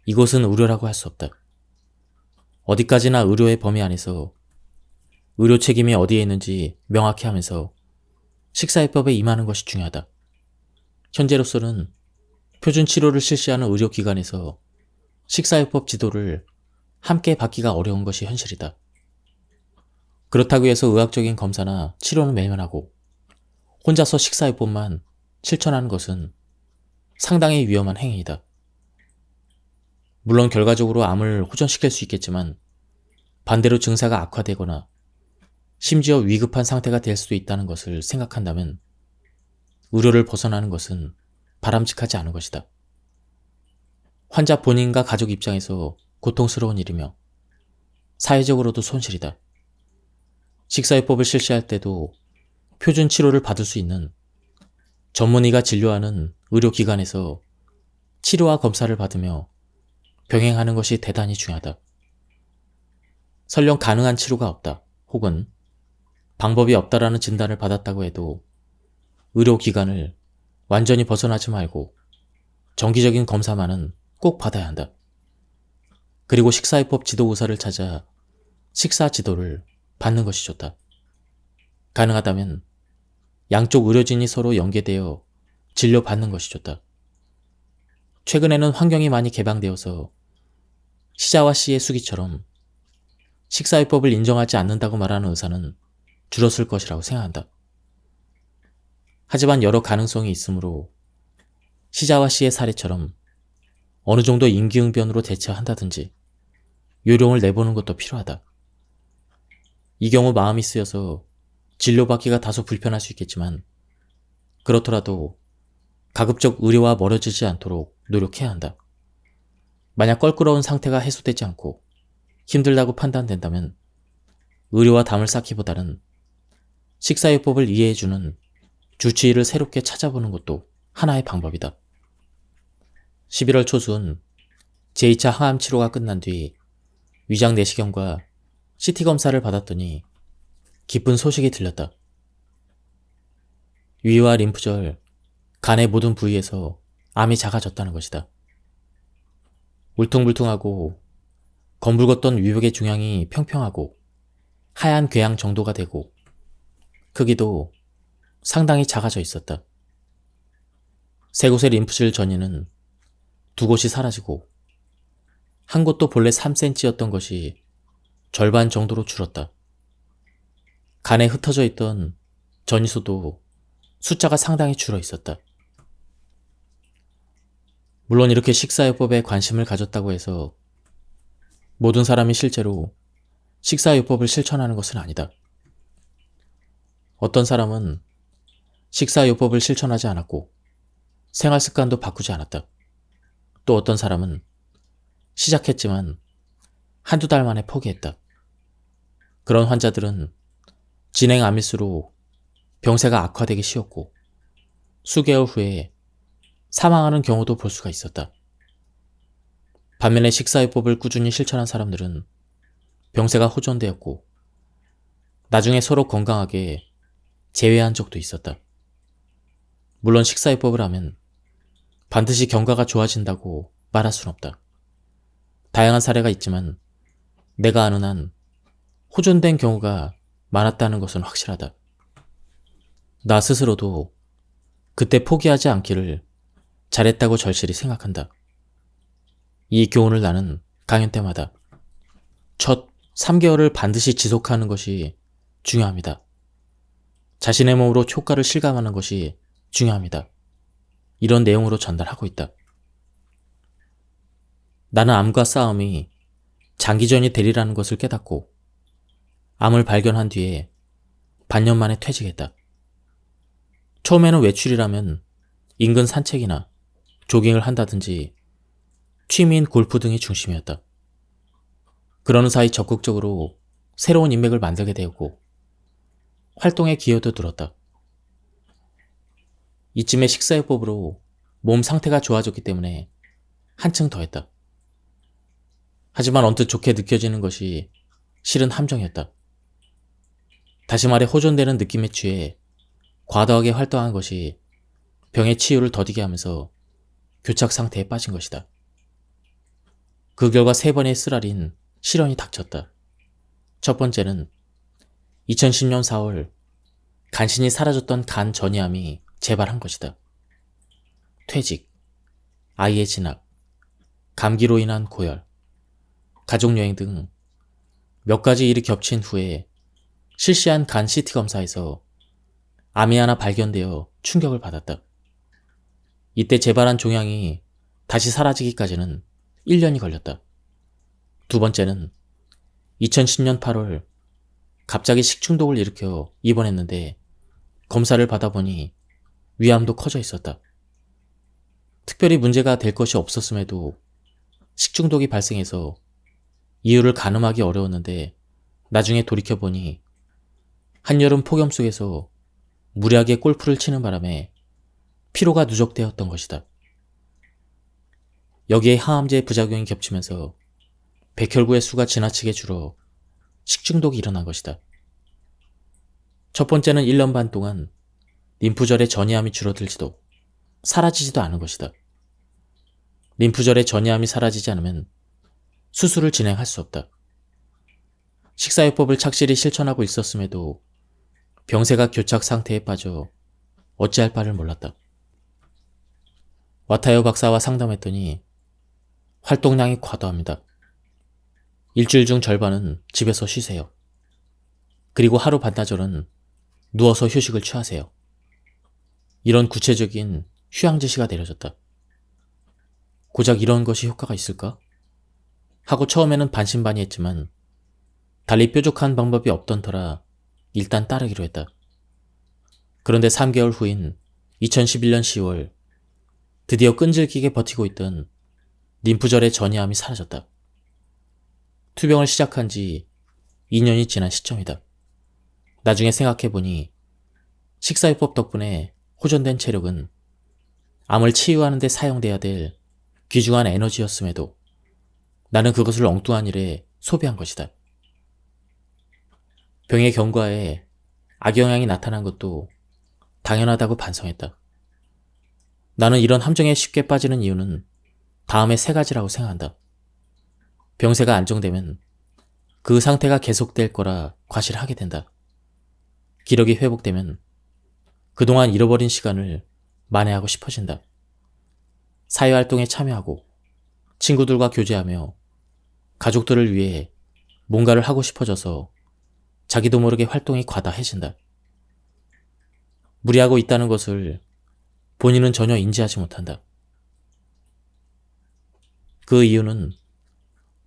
이것은 의료라고 할 수 없다. 어디까지나 의료의 범위 안에서 의료 책임이 어디에 있는지 명확히 하면서 식사요법에 임하는 것이 중요하다. 현재로서는 표준 치료를 실시하는 의료기관에서 식사요법 지도를 함께 받기가 어려운 것이 현실이다. 그렇다고 해서 의학적인 검사나 치료는 외면하고 혼자서 식사요법만 실천하는 것은 상당히 위험한 행위이다. 물론 결과적으로 암을 호전시킬 수 있겠지만 반대로 증세가 악화되거나 심지어 위급한 상태가 될 수도 있다는 것을 생각한다면 의료를 벗어나는 것은 바람직하지 않은 것이다. 환자 본인과 가족 입장에서 고통스러운 일이며 사회적으로도 손실이다. 식사요법을 실시할 때도 표준 치료를 받을 수 있는 전문의가 진료하는 의료기관에서 치료와 검사를 받으며 병행하는 것이 대단히 중요하다. 설령 가능한 치료가 없다 혹은 방법이 없다라는 진단을 받았다고 해도 의료기관을 완전히 벗어나지 말고 정기적인 검사만은 꼭 받아야 한다. 그리고 식사요법 지도 의사를 찾아 식사 지도를 받는 것이 좋다. 가능하다면 양쪽 의료진이 서로 연계되어 진료받는 것이 좋다. 최근에는 환경이 많이 개방되어서 시자와 씨의 수기처럼 식사요법을 인정하지 않는다고 말하는 의사는 줄었을 것이라고 생각한다. 하지만 여러 가능성이 있으므로 시자와 씨의 사례처럼 어느 정도 임기응변으로 대처한다든지 요령을 내보는 것도 필요하다. 이 경우 마음이 쓰여서 진료받기가 다소 불편할 수 있겠지만 그렇더라도 가급적 의료와 멀어지지 않도록 노력해야 한다. 만약 껄끄러운 상태가 해소되지 않고 힘들다고 판단된다면 의료와 담을 쌓기보다는 식사요법을 이해해주는 주치의를 새롭게 찾아보는 것도 하나의 방법이다. 11월 초순 제2차 항암 치료가 끝난 뒤 위장 내시경과 CT 검사를 받았더니 기쁜 소식이 들렸다. 위와 림프절, 간의 모든 부위에서 암이 작아졌다는 것이다. 울퉁불퉁하고 검붉었던 위벽의 중앙이 평평하고 하얀 궤양 정도가 되고 크기도 상당히 작아져 있었다. 세 곳의 림프질 전이는 두 곳이 사라지고 한 곳도 본래 3cm였던 것이 절반 정도로 줄었다. 간에 흩어져 있던 전이수도 숫자가 상당히 줄어 있었다. 물론 이렇게 식사요법에 관심을 가졌다고 해서 모든 사람이 실제로 식사요법을 실천하는 것은 아니다. 어떤 사람은 식사요법을 실천하지 않았고 생활습관도 바꾸지 않았다. 또 어떤 사람은 시작했지만 한두 달 만에 포기했다. 그런 환자들은 진행 암일수록 병세가 악화되기 쉬웠고 수개월 후에 사망하는 경우도 볼 수가 있었다. 반면에 식사요법을 꾸준히 실천한 사람들은 병세가 호전되었고 나중에 서로 건강하게 재회한 적도 있었다. 물론 식사요법을 하면 반드시 경과가 좋아진다고 말할 순 없다. 다양한 사례가 있지만 내가 아는 한 호전된 경우가 많았다는 것은 확실하다. 나 스스로도 그때 포기하지 않기를 잘했다고 절실히 생각한다. 이 교훈을 나는 강연 때마다 첫 3개월을 반드시 지속하는 것이 중요합니다. 자신의 몸으로 효과를 실감하는 것이 중요합니다. 이런 내용으로 전달하고 있다. 나는 암과 싸움이 장기전이 되리라는 것을 깨닫고 암을 발견한 뒤에 반년 만에 퇴직했다. 처음에는 외출이라면 인근 산책이나 조깅을 한다든지 취미인 골프 등이 중심이었다. 그러는 사이 적극적으로 새로운 인맥을 만들게 되었고 활동에 기여도 들었다. 이쯤에 식사요법으로 몸 상태가 좋아졌기 때문에 한층 더했다. 하지만 언뜻 좋게 느껴지는 것이 실은 함정이었다. 다시 말해 호전되는 느낌에 취해 과도하게 활동한 것이 병의 치유를 더디게 하면서 교착 상태에 빠진 것이다. 그 결과 3번의 쓰라린 실현이 닥쳤다. 첫 번째는 2010년 4월 간신히 사라졌던 간 전이암이 재발한 것이다. 퇴직, 아이의 진학, 감기로 인한 고열, 가족여행 등 몇 가지 일이 겹친 후에 실시한 간 CT 검사에서 암이 하나 발견되어 충격을 받았다. 이때 재발한 종양이 다시 사라지기까지는 1년이 걸렸다. 두 번째는 2010년 8월 갑자기 식중독을 일으켜 입원했는데 검사를 받아보니 위암도 커져 있었다. 특별히 문제가 될 것이 없었음에도 식중독이 발생해서 이유를 가늠하기 어려웠는데 나중에 돌이켜보니 한여름 폭염 속에서 무리하게 골프를 치는 바람에 피로가 누적되었던 것이다. 여기에 항암제 부작용이 겹치면서 백혈구의 수가 지나치게 줄어 식중독이 일어난 것이다. 첫 번째는 1년 반 동안 림프절의 전이암이 줄어들지도 사라지지도 않은 것이다. 림프절의 전이암이 사라지지 않으면 수술을 진행할 수 없다. 식사요법을 착실히 실천하고 있었음에도 병세가 교착 상태에 빠져 어찌할 바를 몰랐다. 와타요 박사와 상담했더니 활동량이 과도합니다. 일주일 중 절반은 집에서 쉬세요. 그리고 하루 반나절은 누워서 휴식을 취하세요. 이런 구체적인 휴양 지시가 내려졌다. 고작 이런 것이 효과가 있을까? 하고 처음에는 반신반의했지만 달리 뾰족한 방법이 없던 터라 일단 따르기로 했다. 그런데 3개월 후인 2011년 10월 드디어 끈질기게 버티고 있던 림프절의 전이암이 사라졌다. 투병을 시작한 지 2년이 지난 시점이다. 나중에 생각해보니 식사요법 덕분에 호전된 체력은 암을 치유하는 데 사용돼야 될 귀중한 에너지였음에도 나는 그것을 엉뚱한 일에 소비한 것이다. 병의 경과에 악영향이 나타난 것도 당연하다고 반성했다. 나는 이런 함정에 쉽게 빠지는 이유는 다음에 3가지라고 생각한다. 병세가 안정되면 그 상태가 계속될 거라 과실하게 된다. 기력이 회복되면 그동안 잃어버린 시간을 만회하고 싶어진다. 사회활동에 참여하고 친구들과 교제하며 가족들을 위해 뭔가를 하고 싶어져서 자기도 모르게 활동이 과다해진다. 무리하고 있다는 것을 본인은 전혀 인지하지 못한다. 그 이유는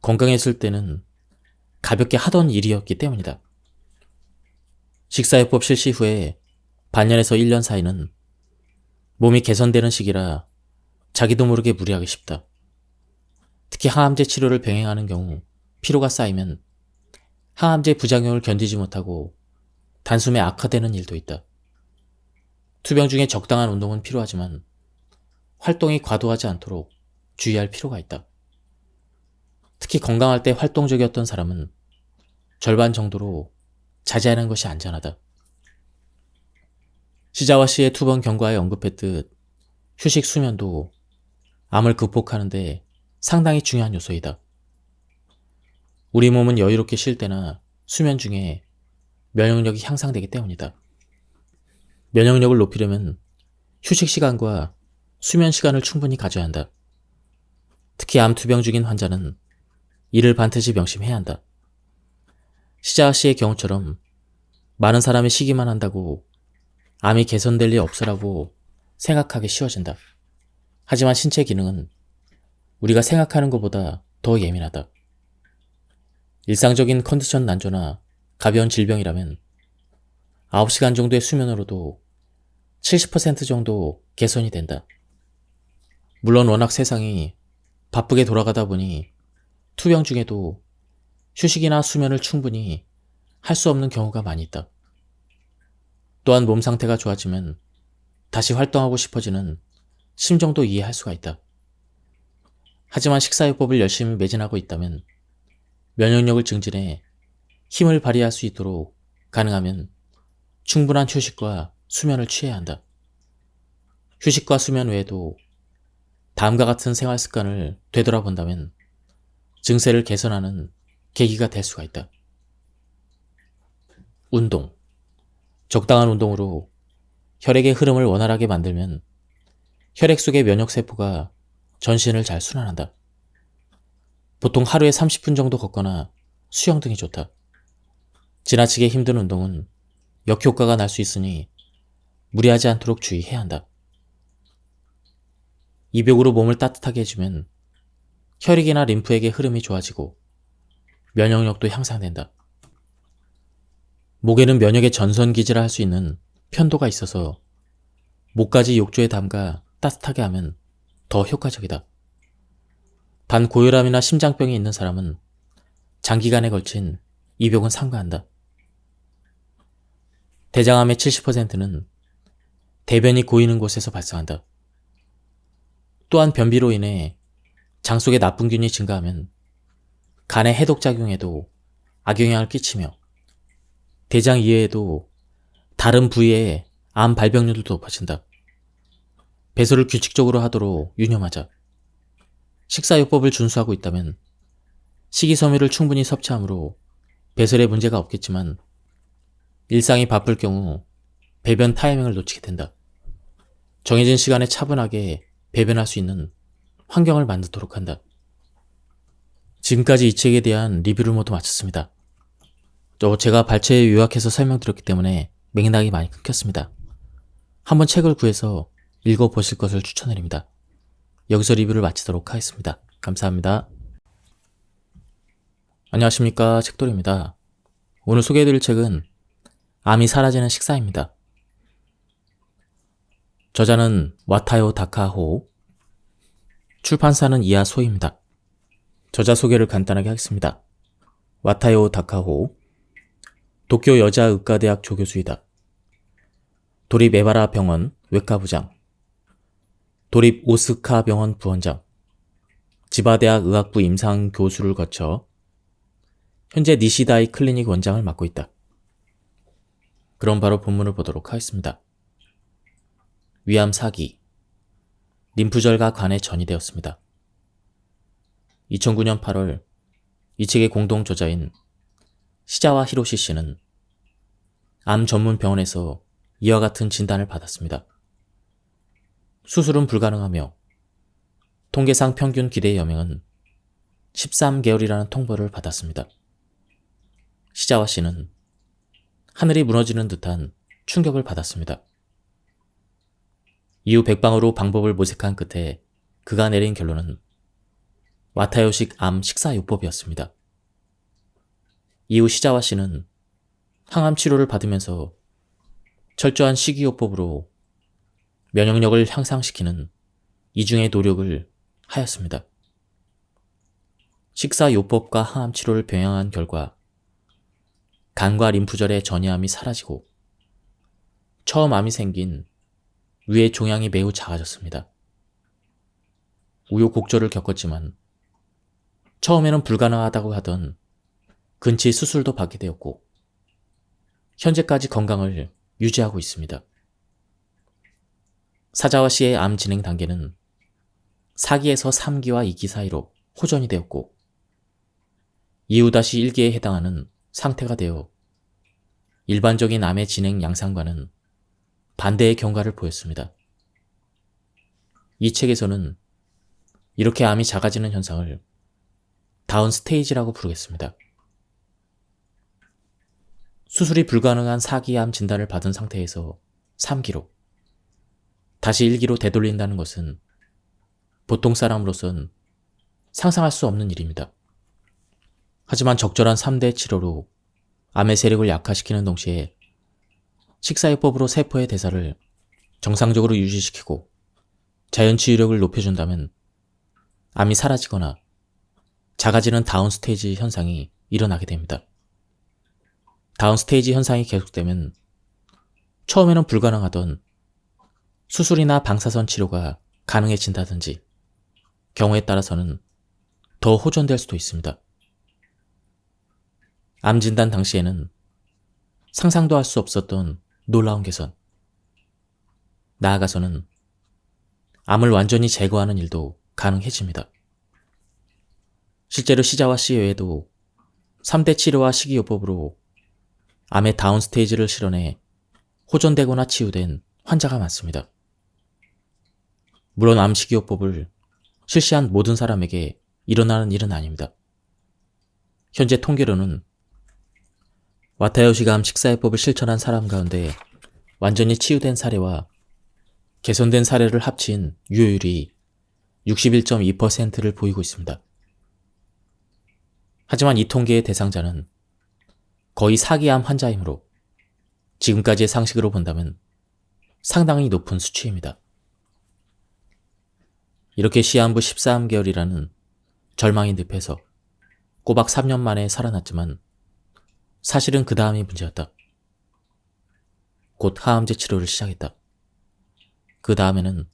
건강했을 때는 가볍게 하던 일이었기 때문이다. 식사요법 실시 후에 반년에서 1년 사이는 몸이 개선되는 시기라 자기도 모르게 무리하기 쉽다. 특히 항암제 치료를 병행하는 경우 피로가 쌓이면 항암제 부작용을 견디지 못하고 단숨에 악화되는 일도 있다. 투병 중에 적당한 운동은 필요하지만 활동이 과도하지 않도록 주의할 필요가 있다. 특히 건강할 때 활동적이었던 사람은 절반 정도로 자제하는 것이 안전하다. 시자와 씨의 투번 경과에 언급했듯 휴식 수면도 암을 극복하는 데 상당히 중요한 요소이다. 우리 몸은 여유롭게 쉴 때나 수면 중에 면역력이 향상되기 때문이다. 면역력을 높이려면 휴식 시간과 수면 시간을 충분히 가져야 한다. 특히 암 투병 중인 환자는 이를 반드시 명심해야 한다. 시자아 씨의 경우처럼 많은 사람이 쉬기만 한다고 암이 개선될 리 없으라고 생각하기 쉬워진다. 하지만 신체 기능은 우리가 생각하는 것보다 더 예민하다. 일상적인 컨디션 난조나 가벼운 질병이라면 9시간 정도의 수면으로도 70% 정도 개선이 된다. 물론 워낙 세상이 바쁘게 돌아가다 보니 투병 중에도 휴식이나 수면을 충분히 할 수 없는 경우가 많이 있다. 또한 몸 상태가 좋아지면 다시 활동하고 싶어지는 심정도 이해할 수가 있다. 하지만 식사요법을 열심히 매진하고 있다면 면역력을 증진해 힘을 발휘할 수 있도록 가능하면 충분한 휴식과 수면을 취해야 한다. 휴식과 수면 외에도 다음과 같은 생활 습관을 되돌아본다면 증세를 개선하는 계기가 될 수가 있다. 운동. 적당한 운동으로 혈액의 흐름을 원활하게 만들면 혈액 속의 면역세포가 전신을 잘 순환한다. 보통 하루에 30분 정도 걷거나 수영 등이 좋다. 지나치게 힘든 운동은 역효과가 날 수 있으니 무리하지 않도록 주의해야 한다. 이벽으로 몸을 따뜻하게 해주면 혈액이나 림프액의 흐름이 좋아지고 면역력도 향상된다. 목에는 면역의 전선기지라 할 수 있는 편도가 있어서 목까지 욕조에 담가 따뜻하게 하면 더 효과적이다. 단 고혈압이나 심장병이 있는 사람은 장기간에 걸친 이벽은 삼가한다. 대장암의 70%는 대변이 고이는 곳에서 발생한다. 또한 변비로 인해 장 속의 나쁜균이 증가하면 간의 해독작용에도 악영향을 끼치며 대장 이외에도 다른 부위에 암 발병률도 높아진다. 배설을 규칙적으로 하도록 유념하자. 식사요법을 준수하고 있다면 식이섬유를 충분히 섭취하므로 배설에 문제가 없겠지만 일상이 바쁠 경우 배변 타이밍을 놓치게 된다. 정해진 시간에 차분하게 배변할 수 있는 환경을 만들도록 한다. 지금까지 이 책에 대한 리뷰를 모두 마쳤습니다. 제가 발췌 요약해서 설명드렸기 때문에 맥락이 많이 끊겼습니다. 한번 책을 구해서 읽어보실 것을 추천드립니다. 여기서 리뷰를 마치도록 하겠습니다. 감사합니다. 안녕하십니까, 책돌이입니다. 오늘 소개해드릴 책은 암이 사라지는 식사입니다. 저자는 와타요 다카호, 출판사는 이하소입니다. 저자 소개를 간단하게 하겠습니다. 와타요 다카호, 도쿄 여자의과대학 조교수이다. 도립 에바라 병원 외과부장, 도립 오스카 병원 부원장, 지바대학 의학부 임상교수를 거쳐 현재 니시다이 클리닉 원장을 맡고 있다. 그럼 바로 본문을 보도록 하겠습니다. 위암 4기, 림프절과 간에 전이되었습니다. 2009년 8월 이 책의 공동 저자인 시자와 히로시 씨는 암 전문 병원에서 이와 같은 진단을 받았습니다. 수술은 불가능하며 통계상 평균 기대 여명은 13개월이라는 통보를 받았습니다. 시자와 씨는 하늘이 무너지는 듯한 충격을 받았습니다. 이후 백방으로 방법을 모색한 끝에 그가 내린 결론은 와타요식 암 식사요법이었습니다. 이후 시자와 씨는 항암 치료를 받으면서 철저한 식이요법으로 면역력을 향상시키는 이중의 노력을 하였습니다. 식사요법과 항암 치료를 병행한 결과 간과 림프절의 전이암이 사라지고 처음 암이 생긴 위의 종양이 매우 작아졌습니다. 우여곡절을 겪었지만 처음에는 불가능하다고 하던 근치 수술도 받게 되었고 현재까지 건강을 유지하고 있습니다. 사자와 씨의 암 진행 단계는 4기에서 3기와 2기 사이로 호전이 되었고 이후 다시 1기에 해당하는 상태가 되어 일반적인 암의 진행 양상과는 반대의 경과를 보였습니다. 이 책에서는 이렇게 암이 작아지는 현상을 다운 스테이지라고 부르겠습니다. 수술이 불가능한 4기암 진단을 받은 상태에서 3기로, 다시 1기로 되돌린다는 것은 보통 사람으로선 상상할 수 없는 일입니다. 하지만 적절한 3대 치료로 암의 세력을 약화시키는 동시에 식사요법으로 세포의 대사를 정상적으로 유지시키고 자연 치유력을 높여준다면 암이 사라지거나 작아지는 다운 스테이지 현상이 일어나게 됩니다. 다운 스테이지 현상이 계속되면 처음에는 불가능하던 수술이나 방사선 치료가 가능해진다든지 경우에 따라서는 더 호전될 수도 있습니다. 암 진단 당시에는 상상도 할 수 없었던 놀라운 개선, 나아가서는 암을 완전히 제거하는 일도 가능해집니다. 실제로 시자와 씨 외에도 3대 치료와 식이요법으로 암의 다운 스테이지를 실현해 호전되거나 치유된 환자가 많습니다. 물론 암 식이요법을 실시한 모든 사람에게 일어나는 일은 아닙니다. 현재 통계로는 와타요시가 암 식사요법을 실천한 사람 가운데 완전히 치유된 사례와 개선된 사례를 합친 유효율이 61.2%를 보이고 있습니다. 하지만 이 통계의 대상자는 거의 4기암 환자이므로 지금까지의 상식으로 본다면 상당히 높은 수치입니다. 이렇게 시한부 13개월이라는 절망의 늪에서 꼬박 3년 만에 살아났지만 사실은 그 다음이 문제였다. 곧 항암제 치료를 시작했다. 그 다음에는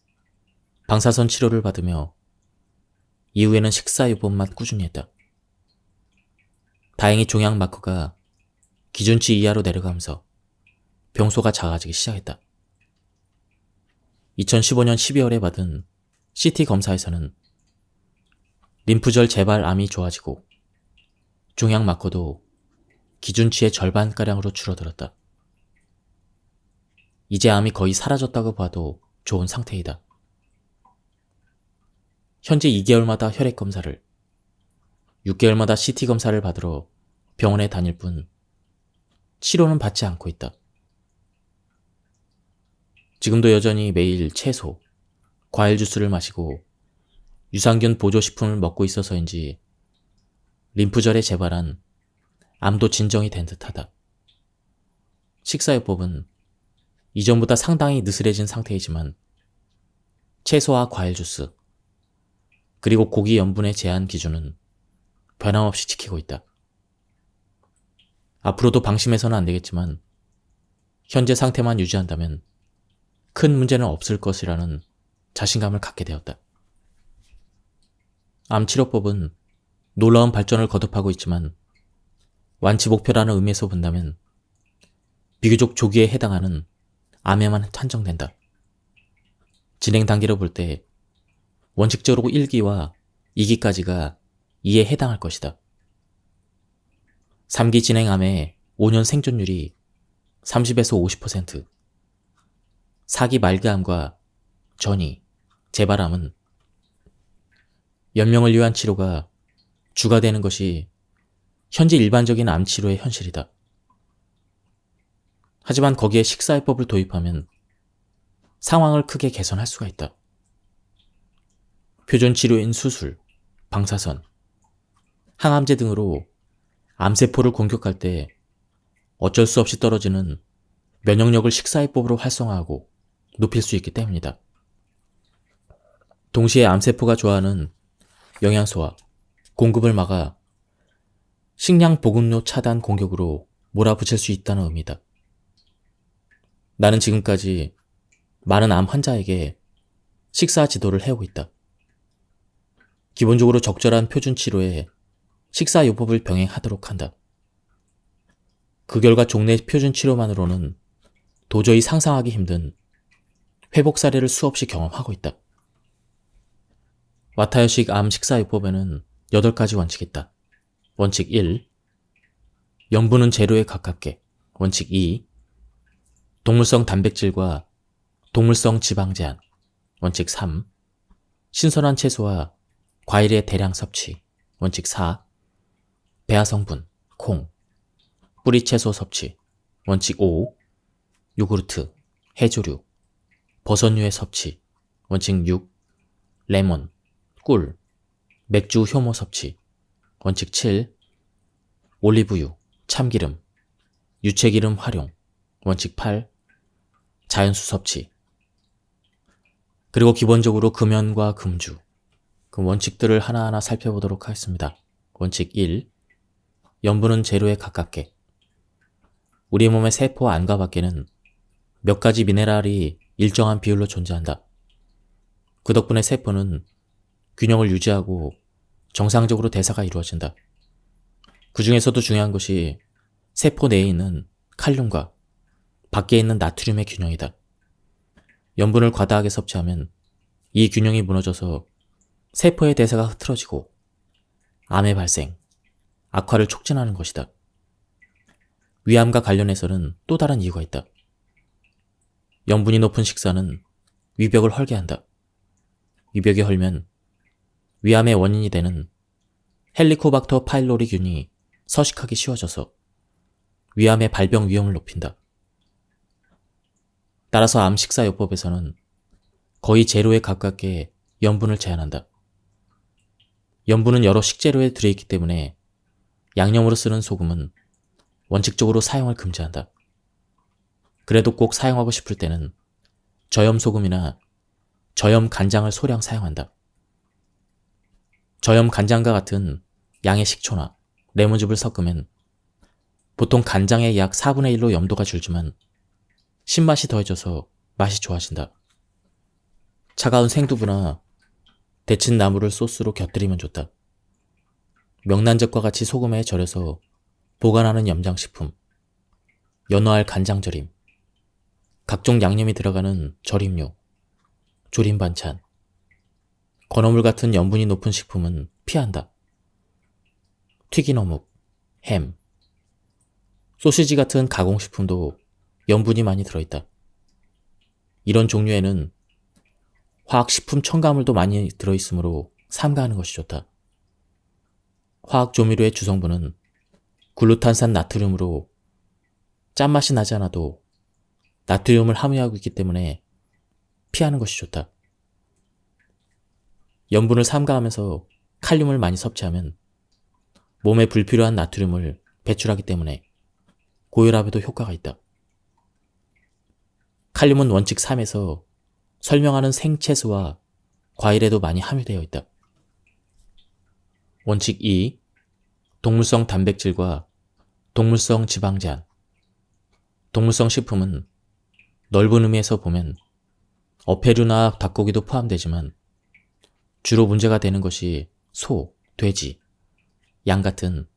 방사선 치료를 받으며 이후에는 식사요법만 꾸준히 했다. 다행히 종양 마커가 기준치 이하로 내려가면서 병소가 작아지기 시작했다. 2015년 12월에 받은 CT 검사에서는 림프절 재발 암이 좋아지고 종양 마커도 기준치의 절반가량으로 줄어들었다. 이제 암이 거의 사라졌다고 봐도 좋은 상태이다. 현재 2개월마다 혈액 검사를, 6개월마다 CT 검사를 받으러 병원에 다닐 뿐 치료는 받지 않고 있다. 지금도 여전히 매일 채소, 과일 주스를 마시고 유산균 보조식품을 먹고 있어서인지 림프절에 재발한 암도 진정이 된 듯하다. 식사요법은 이전보다 상당히 느슨해진 상태이지만 채소와 과일 주스, 그리고 고기 염분의 제한 기준은 변함없이 지키고 있다. 앞으로도 방심해서는 안 되겠지만 현재 상태만 유지한다면 큰 문제는 없을 것이라는 자신감을 갖게 되었다. 암치료법은 놀라운 발전을 거듭하고 있지만 완치 목표라는 의미에서 본다면 비교적 조기에 해당하는 암에만 한정된다. 진행 단계로 볼 때 원칙적으로 1기와 2기까지가 이에 해당할 것이다. 3기 진행암의 5년 생존율이 30에서 50%, 4기 말기암과 전이, 재발암은 연명을 위한 치료가 주가 되는 것이 현재 일반적인 암치료의 현실이다. 하지만 거기에 식사요법을 도입하면 상황을 크게 개선할 수가 있다. 표준 치료인 수술, 방사선, 항암제 등으로 암세포를 공격할 때 어쩔 수 없이 떨어지는 면역력을 식사요법으로 활성화하고 높일 수 있기 때문이다. 동시에 암세포가 좋아하는 영양소와 공급을 막아 식량 보급로 차단 공격으로 몰아붙일 수 있다는 의미다. 나는 지금까지 많은 암 환자에게 식사 지도를 해오고 있다. 기본적으로 적절한 표준 치료에 식사요법을 병행하도록 한다. 그 결과 종래 표준 치료만으로는 도저히 상상하기 힘든 회복 사례를 수없이 경험하고 있다. 와타요식 암 식사요법에는 8가지 원칙이 있다. 원칙 1. 염분은 재료에 가깝게. 원칙 2. 동물성 단백질과 동물성 지방 제한. 원칙 3. 신선한 채소와 과일의 대량 섭취, 원칙 4. 배아 성분, 콩, 뿌리 채소 섭취, 원칙 5. 요구르트, 해조류, 버섯류의 섭취, 원칙 6. 레몬, 꿀, 맥주 효모 섭취, 원칙 7. 올리브유, 참기름, 유채기름 활용, 원칙 8. 자연수 섭취. 그리고 기본적으로 금연과 금주, 그 원칙들을 하나하나 살펴보도록 하겠습니다. 원칙 1. 염분은 재료에 가깝게. 우리 몸의 세포 안과 밖에는 몇 가지 미네랄이 일정한 비율로 존재한다. 그 덕분에 세포는 균형을 유지하고 정상적으로 대사가 이루어진다. 그 중에서도 중요한 것이 세포 내에 있는 칼륨과 밖에 있는 나트륨의 균형이다. 염분을 과다하게 섭취하면 이 균형이 무너져서 세포의 대사가 흐트러지고 암의 발생, 악화를 촉진하는 것이다. 위암과 관련해서는 또 다른 이유가 있다. 염분이 높은 식사는 위벽을 헐게 한다. 위벽이 헐면 위암의 원인이 되는 헬리코박터 파일로리균이 서식하기 쉬워져서 위암의 발병 위험을 높인다. 따라서 암 식사요법에서는 거의 제로에 가깝게 염분을 제한한다. 염분은 여러 식재료에 들어있기 때문에 양념으로 쓰는 소금은 원칙적으로 사용을 금지한다. 그래도 꼭 사용하고 싶을 때는 저염 소금이나 저염 간장을 소량 사용한다. 저염 간장과 같은 양의 식초나 레몬즙을 섞으면 보통 간장의 약 4분의 1로 염도가 줄지만 신맛이 더해져서 맛이 좋아진다. 차가운 생두부나 데친 나물을 소스로 곁들이면 좋다. 명란젓과 같이 소금에 절여서 보관하는 염장식품, 연어알 간장절임, 각종 양념이 들어가는 절임류, 조림 반찬, 건어물 같은 염분이 높은 식품은 피한다. 튀긴 어묵, 햄, 소시지 같은 가공식품도 염분이 많이 들어있다. 이런 종류에는 화학식품 첨가물도 많이 들어있으므로 삼가하는 것이 좋다. 화학조미료의 주성분은 글루탄산 나트륨으로 짠맛이 나지 않아도 나트륨을 함유하고 있기 때문에 피하는 것이 좋다. 염분을 삼가하면서 칼륨을 많이 섭취하면 몸에 불필요한 나트륨을 배출하기 때문에 고혈압에도 효과가 있다. 칼륨은 원칙 3에서 설명하는 생채소와 과일에도 많이 함유되어 있다. 원칙 2. 동물성 단백질과 동물성 지방 제한. 동물성 식품은 넓은 의미에서 보면 어패류나 닭고기도 포함되지만 주로 문제가 되는 것이 소, 돼지, 양 같은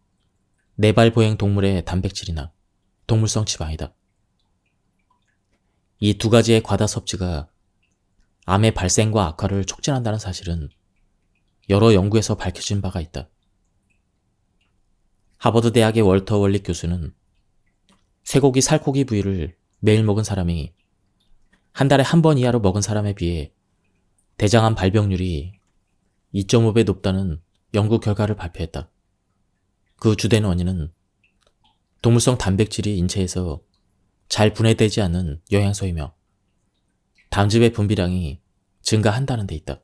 네발 보행 동물의 단백질이나 동물성 지방이다. 이 두 가지의 과다 섭취가 암의 발생과 악화를 촉진한다는 사실은 여러 연구에서 밝혀진 바가 있다. 하버드 대학의 월터 월릭 교수는 쇠고기 살코기 부위를 매일 먹은 사람이 한 달에 한 번 이하로 먹은 사람에 비해 대장암 발병률이 2.5배 높다는 연구 결과를 발표했다. 그 주된 원인은 동물성 단백질이 인체에서 잘 분해되지 않는 영양소이며 담즙의 분비량이 증가한다는 데 있다.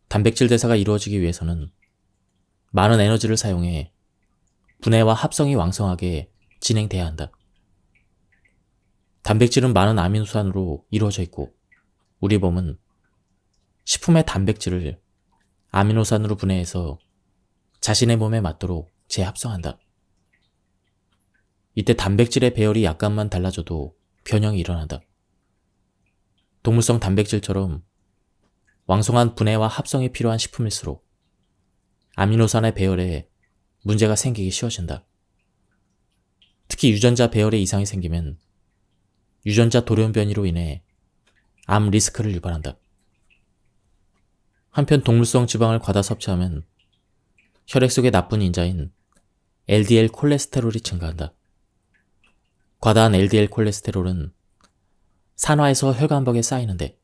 단백질 대사가 이루어지기 위해서는 많은 에너지를 사용해 분해와 합성이 왕성하게 진행돼야 한다. 단백질은 많은 아미노산으로 이루어져 있고 우리 몸은 식품의 단백질을 아미노산으로 분해해서 자신의 몸에 맞도록 재합성한다. 이때 단백질의 배열이 약간만 달라져도 변형이 일어난다. 동물성 단백질처럼 왕성한 분해와 합성이 필요한 식품일수록 아미노산의 배열에 문제가 생기기 쉬워진다. 특히 유전자 배열에 이상이 생기면 유전자 돌연변이로 인해 암 리스크를 유발한다. 한편 동물성 지방을 과다 섭취하면 혈액 속의 나쁜 인자인 LDL 콜레스테롤이 증가한다. 과다한 LDL 콜레스테롤은 산화해서 혈관벽에 쌓이는데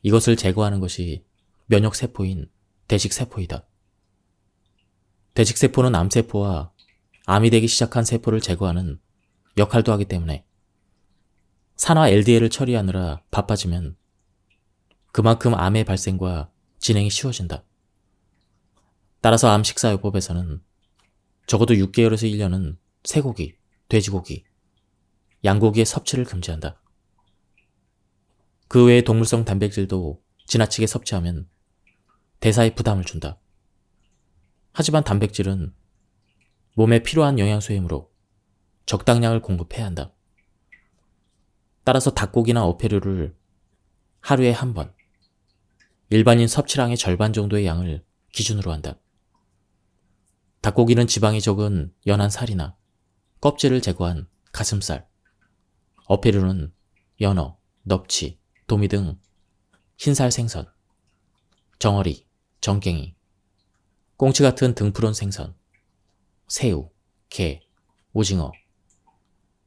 이것을 제거하는 것이 면역세포인 대식세포이다. 대식세포는 암세포와 암이 되기 시작한 세포를 제거하는 역할도 하기 때문에 산화 LDL을 처리하느라 바빠지면 그만큼 암의 발생과 진행이 쉬워진다. 따라서 암식사요법에서는 적어도 6개월에서 1년은 쇠고기, 돼지고기, 양고기의 섭취를 금지한다. 그 외에 동물성 단백질도 지나치게 섭취하면 대사에 부담을 준다. 하지만 단백질은 몸에 필요한 영양소이므로 적당량을 공급해야 한다. 따라서 닭고기나 어패류를 하루에 한 번, 일반인 섭취량의 절반 정도의 양을 기준으로 한다. 닭고기는 지방이 적은 연한 살이나 껍질을 제거한 가슴살, 어패류는 연어, 넙치, 도미 등 흰살 생선, 정어리, 정갱이, 꽁치 같은 등푸른 생선, 새우, 게, 오징어,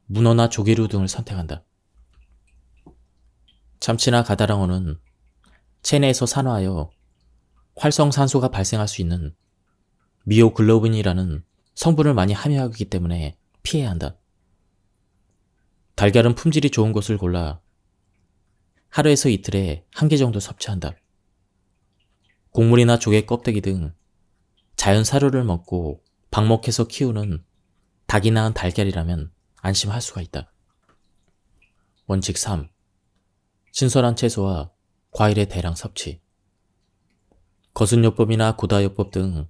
문어나 조개류 등을 선택한다. 참치나 가다랑어는 체내에서 산화하여 활성산소가 발생할 수 있는 미오글로빈이라는 성분을 많이 함유하기 때문에 피해야 한다. 달걀은 품질이 좋은 것을 골라 하루에서 이틀에 1개 정도 섭취한다. 곡물이나 조개 껍데기 등 자연 사료를 먹고 방목해서 키우는 닭이 낳은 달걀이라면 안심할 수가 있다. 원칙 3. 신선한 채소와 과일의 대량 섭취. 거순요법이나 고다요법 등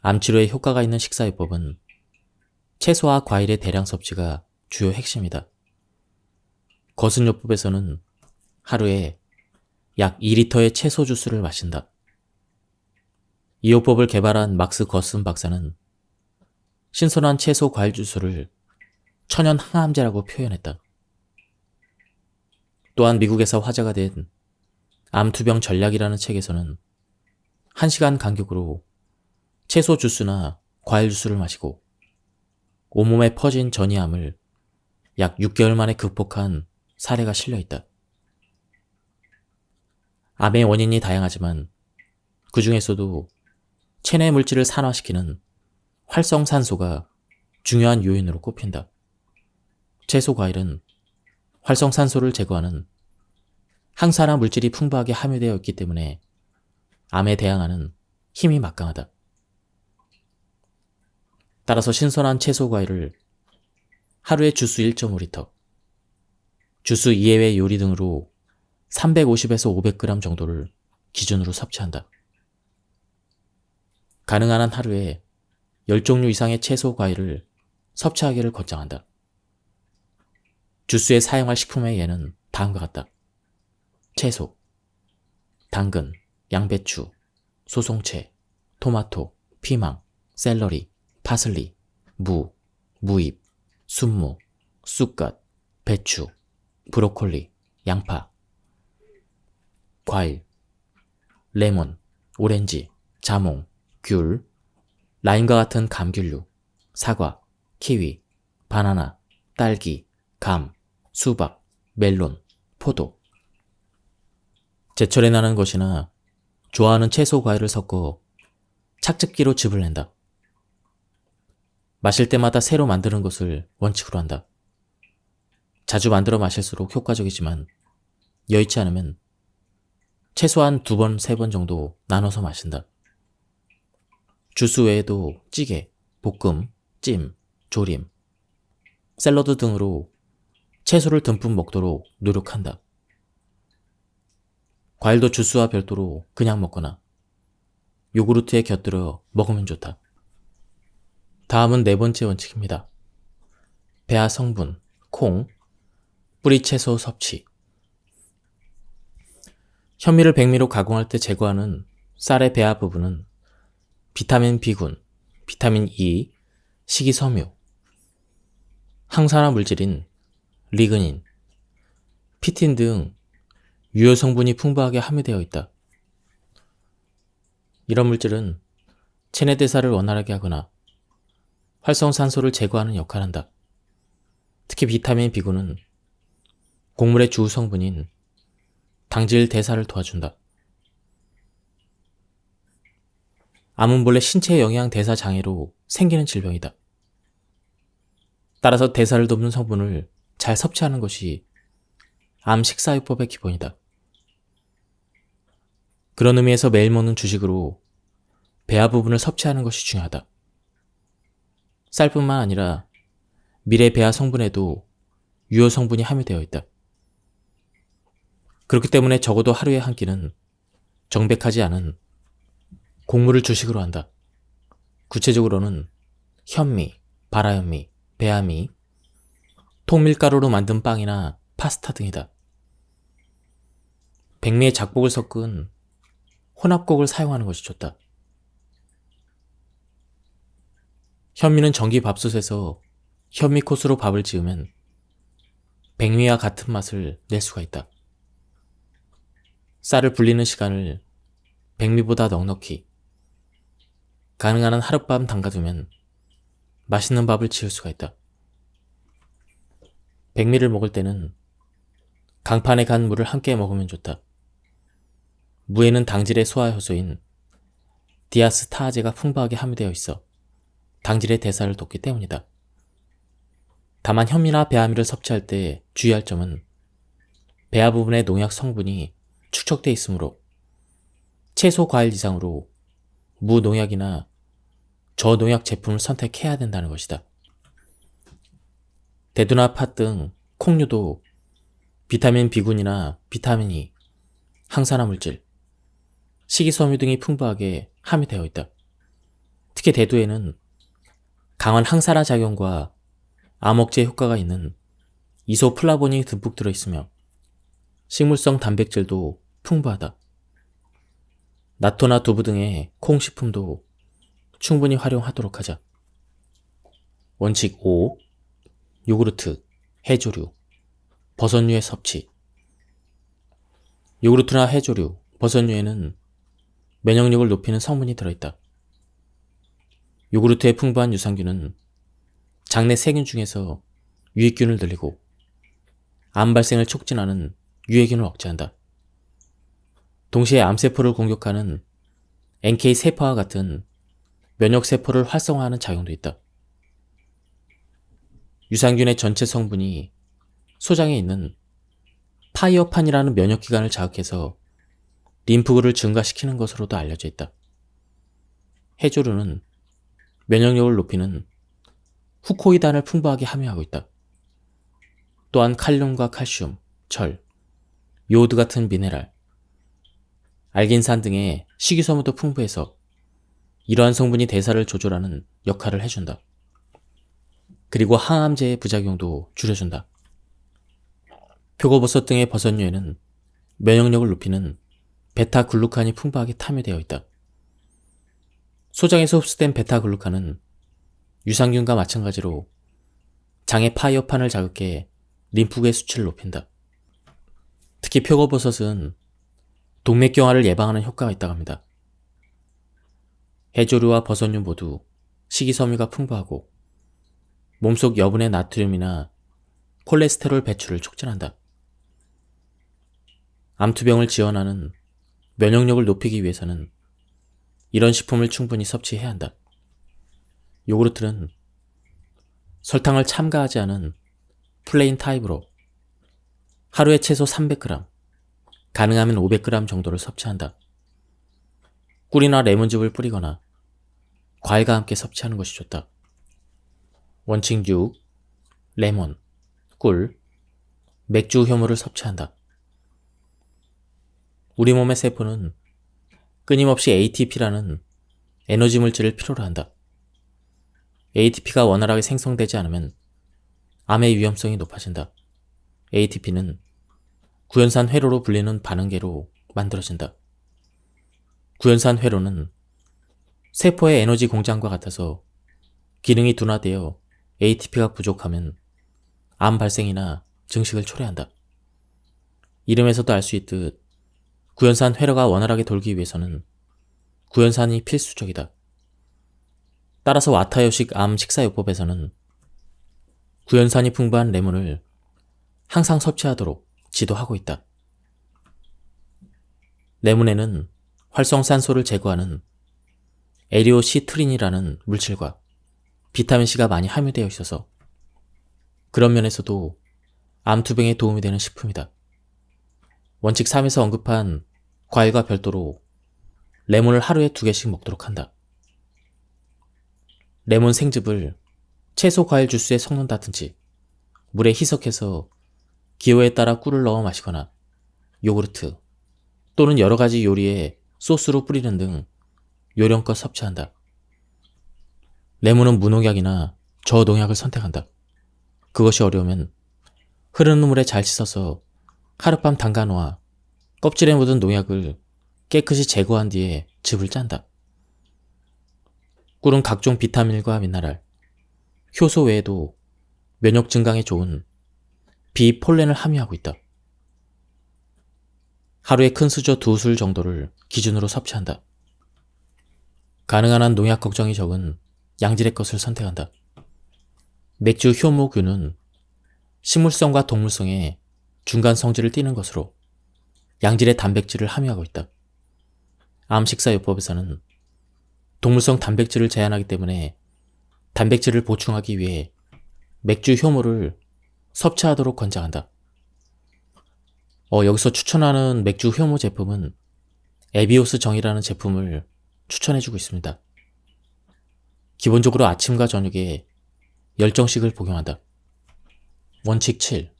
암치료에 효과가 있는 식사요법은 채소와 과일의 대량 섭취가 주요 핵심이다. 거순요법에서는 하루에 약 2리터의 채소 주스를 마신다. 이 요법을 개발한 막스 거슨 박사는 신선한 채소 과일 주스를 천연 항암제라고 표현했다. 또한 미국에서 화제가 된 암투병 전략이라는 책에서는 1시간 간격으로 채소 주스나 과일 주스를 마시고 온몸에 퍼진 전이암을 약 6개월 만에 극복한 사례가 실려있다. 암의 원인이 다양하지만 그 중에서도 체내 물질을 산화시키는 활성산소가 중요한 요인으로 꼽힌다. 채소 과일은 활성산소를 제거하는 항산화 물질이 풍부하게 함유되어 있기 때문에 암에 대항하는 힘이 막강하다. 따라서 신선한 채소 과일을 하루에 주스 1.5리터, 주스 이외의 요리 등으로 350에서 500g 정도를 기준으로 섭취한다. 가능한 한 하루에 10종류 이상의 채소 과일을 섭취하기를 권장한다. 주스에 사용할 식품의 예는 다음과 같다. 채소, 당근, 양배추, 소송채, 토마토, 피망, 샐러리, 파슬리, 무, 무잎, 순무, 쑥갓, 배추, 브로콜리, 양파. 과일, 레몬, 오렌지, 자몽, 귤, 라임과 같은 감귤류, 사과, 키위, 바나나, 딸기, 감, 수박, 멜론, 포도. 제철에 나는 것이나 좋아하는 채소 과일을 섞어 착즙기로 즙을 낸다. 마실 때마다 새로 만드는 것을 원칙으로 한다. 자주 만들어 마실수록 효과적이지만 여의치 않으면 최소한 2번, 3번 정도 나눠서 마신다. 주스 외에도 찌개, 볶음, 찜, 조림, 샐러드 등으로 채소를 듬뿍 먹도록 노력한다. 과일도 주스와 별도로 그냥 먹거나 요구르트에 곁들여 먹으면 좋다. 다음은 4번째 원칙입니다. 배아 성분, 콩, 뿌리채소 섭취. 현미를 백미로 가공할 때 제거하는 쌀의 배아 부분은 비타민 B군, 비타민 E, 식이섬유, 항산화 물질인 리그닌, 피틴 등 유효 성분이 풍부하게 함유되어 있다. 이런 물질은 체내 대사를 원활하게 하거나 활성산소를 제거하는 역할을 한다. 특히 비타민 B군은 곡물의 주 성분인 당질 대사를 도와준다. 암은 본래 신체 영양 대사 장애로 생기는 질병이다. 따라서 대사를 돕는 성분을 잘 섭취하는 것이 암 식사요법의 기본이다. 그런 의미에서 매일 먹는 주식으로 배아 부분을 섭취하는 것이 중요하다. 쌀뿐만 아니라 미래 배아 성분에도 유효 성분이 함유되어 있다. 그렇기 때문에 적어도 하루에 한 끼는 정백하지 않은 곡물을 주식으로 한다. 구체적으로는 현미, 바라현미, 배아미, 통밀가루로 만든 빵이나 파스타 등이다. 백미의 작곡을 섞은 혼합곡을 사용하는 것이 좋다. 현미는 전기밥솥에서 현미 코스로 밥을 지으면 백미와 같은 맛을 낼 수가 있다. 쌀을 불리는 시간을 백미보다 넉넉히, 가능한 한 하룻밤 담가두면 맛있는 밥을 지을 수가 있다. 백미를 먹을 때는 강판에 간 물을 함께 먹으면 좋다. 무에는 당질의 소화 효소인 디아스타아제가 풍부하게 함유되어 있어 당질의 대사를 돕기 때문이다. 다만 현미나 배아미를 섭취할 때 주의할 점은 배아 부분의 농약 성분이 축적돼 있으므로 채소 과일 이상으로 무농약이나 저농약 제품을 선택해야 된다는 것이다. 대두나 팥 등 콩류도 비타민 B군이나 비타민 E, 항산화 물질, 식이섬유 등이 풍부하게 함유되어 있다. 특히 대두에는 강한 항산화 작용과 암 억제 효과가 있는 이소플라본이 듬뿍 들어있으며 식물성 단백질도 풍부하다. 나토나 두부 등의 콩식품도 충분히 활용하도록 하자. 원칙 5. 요구르트, 해조류, 버섯류의 섭취. 요구르트나 해조류, 버섯류에는 면역력을 높이는 성분이 들어있다. 요구르트의 풍부한 유산균은 장내 세균 중에서 유익균을 늘리고 암 발생을 촉진하는 유해균을 억제한다. 동시에 암세포를 공격하는 NK세포와 같은 면역세포를 활성화하는 작용도 있다. 유산균의 전체 성분이 소장에 있는 파이어판이라는 면역기관을 자극해서 림프구를 증가시키는 것으로도 알려져 있다. 해조류는 면역력을 높이는 후코이단을 풍부하게 함유하고 있다. 또한 칼륨과 칼슘, 철, 요오드 같은 미네랄, 알긴산 등의 식이섬유도 풍부해서 이러한 성분이 대사를 조절하는 역할을 해준다. 그리고 항암제의 부작용도 줄여준다. 표고버섯 등의 버섯류에는 면역력을 높이는 베타글루칸이 풍부하게 함유되어 있다. 소장에서 흡수된 베타글루칸은 유산균과 마찬가지로 장의 파이어판을 자극해 림프구의 수치를 높인다. 특히 표고버섯은 동맥경화를 예방하는 효과가 있다고 합니다. 해조류와 버섯류 모두 식이섬유가 풍부하고 몸속 여분의 나트륨이나 콜레스테롤 배출을 촉진한다. 암투병을 지원하는 면역력을 높이기 위해서는 이런 식품을 충분히 섭취해야 한다. 요구르트는 설탕을 첨가하지 않은 플레인 타입으로 하루에 최소 300g, 가능하면 500g 정도를 섭취한다. 꿀이나 레몬즙을 뿌리거나 과일과 함께 섭취하는 것이 좋다. 원칙 6. 레몬, 꿀, 맥주 효모를 섭취한다. 우리 몸의 세포는 끊임없이 ATP라는 에너지 물질을 필요로 한다. ATP가 원활하게 생성되지 않으면 암의 위험성이 높아진다. ATP는 구연산 회로로 불리는 반응계로 만들어진다. 구연산 회로는 세포의 에너지 공장과 같아서 기능이 둔화되어 ATP가 부족하면 암 발생이나 증식을 초래한다. 이름에서도 알 수 있듯 구연산 회로가 원활하게 돌기 위해서는 구연산이 필수적이다. 따라서 와타요식 암 식사요법에서는 구연산이 풍부한 레몬을 항상 섭취하도록 지도하고 있다. 레몬에는 활성산소를 제거하는 에리오시트린이라는 물질과 비타민C가 많이 함유되어 있어서 그런 면에서도 암 투병에 도움이 되는 식품이다. 원칙 3에서 언급한 과일과 별도로 레몬을 하루에 2개씩 먹도록 한다. 레몬 생즙을 채소 과일 주스에 섞는다든지 물에 희석해서 기호에 따라 꿀을 넣어 마시거나 요구르트 또는 여러가지 요리에 소스로 뿌리는 등 요령껏 섭취한다. 레몬은 무농약이나 저농약을 선택한다. 그것이 어려우면 흐르는 물에 잘 씻어서 하룻밤 담가 놓아 껍질에 묻은 농약을 깨끗이 제거한 뒤에 즙을 짠다. 꿀은 각종 비타민과 미네랄, 효소 외에도 면역 증강에 좋은 비폴렌을 함유하고 있다. 하루에 큰 수저 2술 정도를 기준으로 섭취한다. 가능한 한 농약 걱정이 적은 양질의 것을 선택한다. 맥주 효모균은 식물성과 동물성의 중간 성질을 띠는 것으로 양질의 단백질을 함유하고 있다. 암 식사요법에서는 동물성 단백질을 제한하기 때문에 단백질을 보충하기 위해 맥주 효모를 섭취하도록 권장한다. 여기서 추천하는 맥주 효모 제품은 에비오스 정이라는 제품을 추천해주고 있습니다. 기본적으로 아침과 저녁에 열정식을 복용한다. 원칙 7.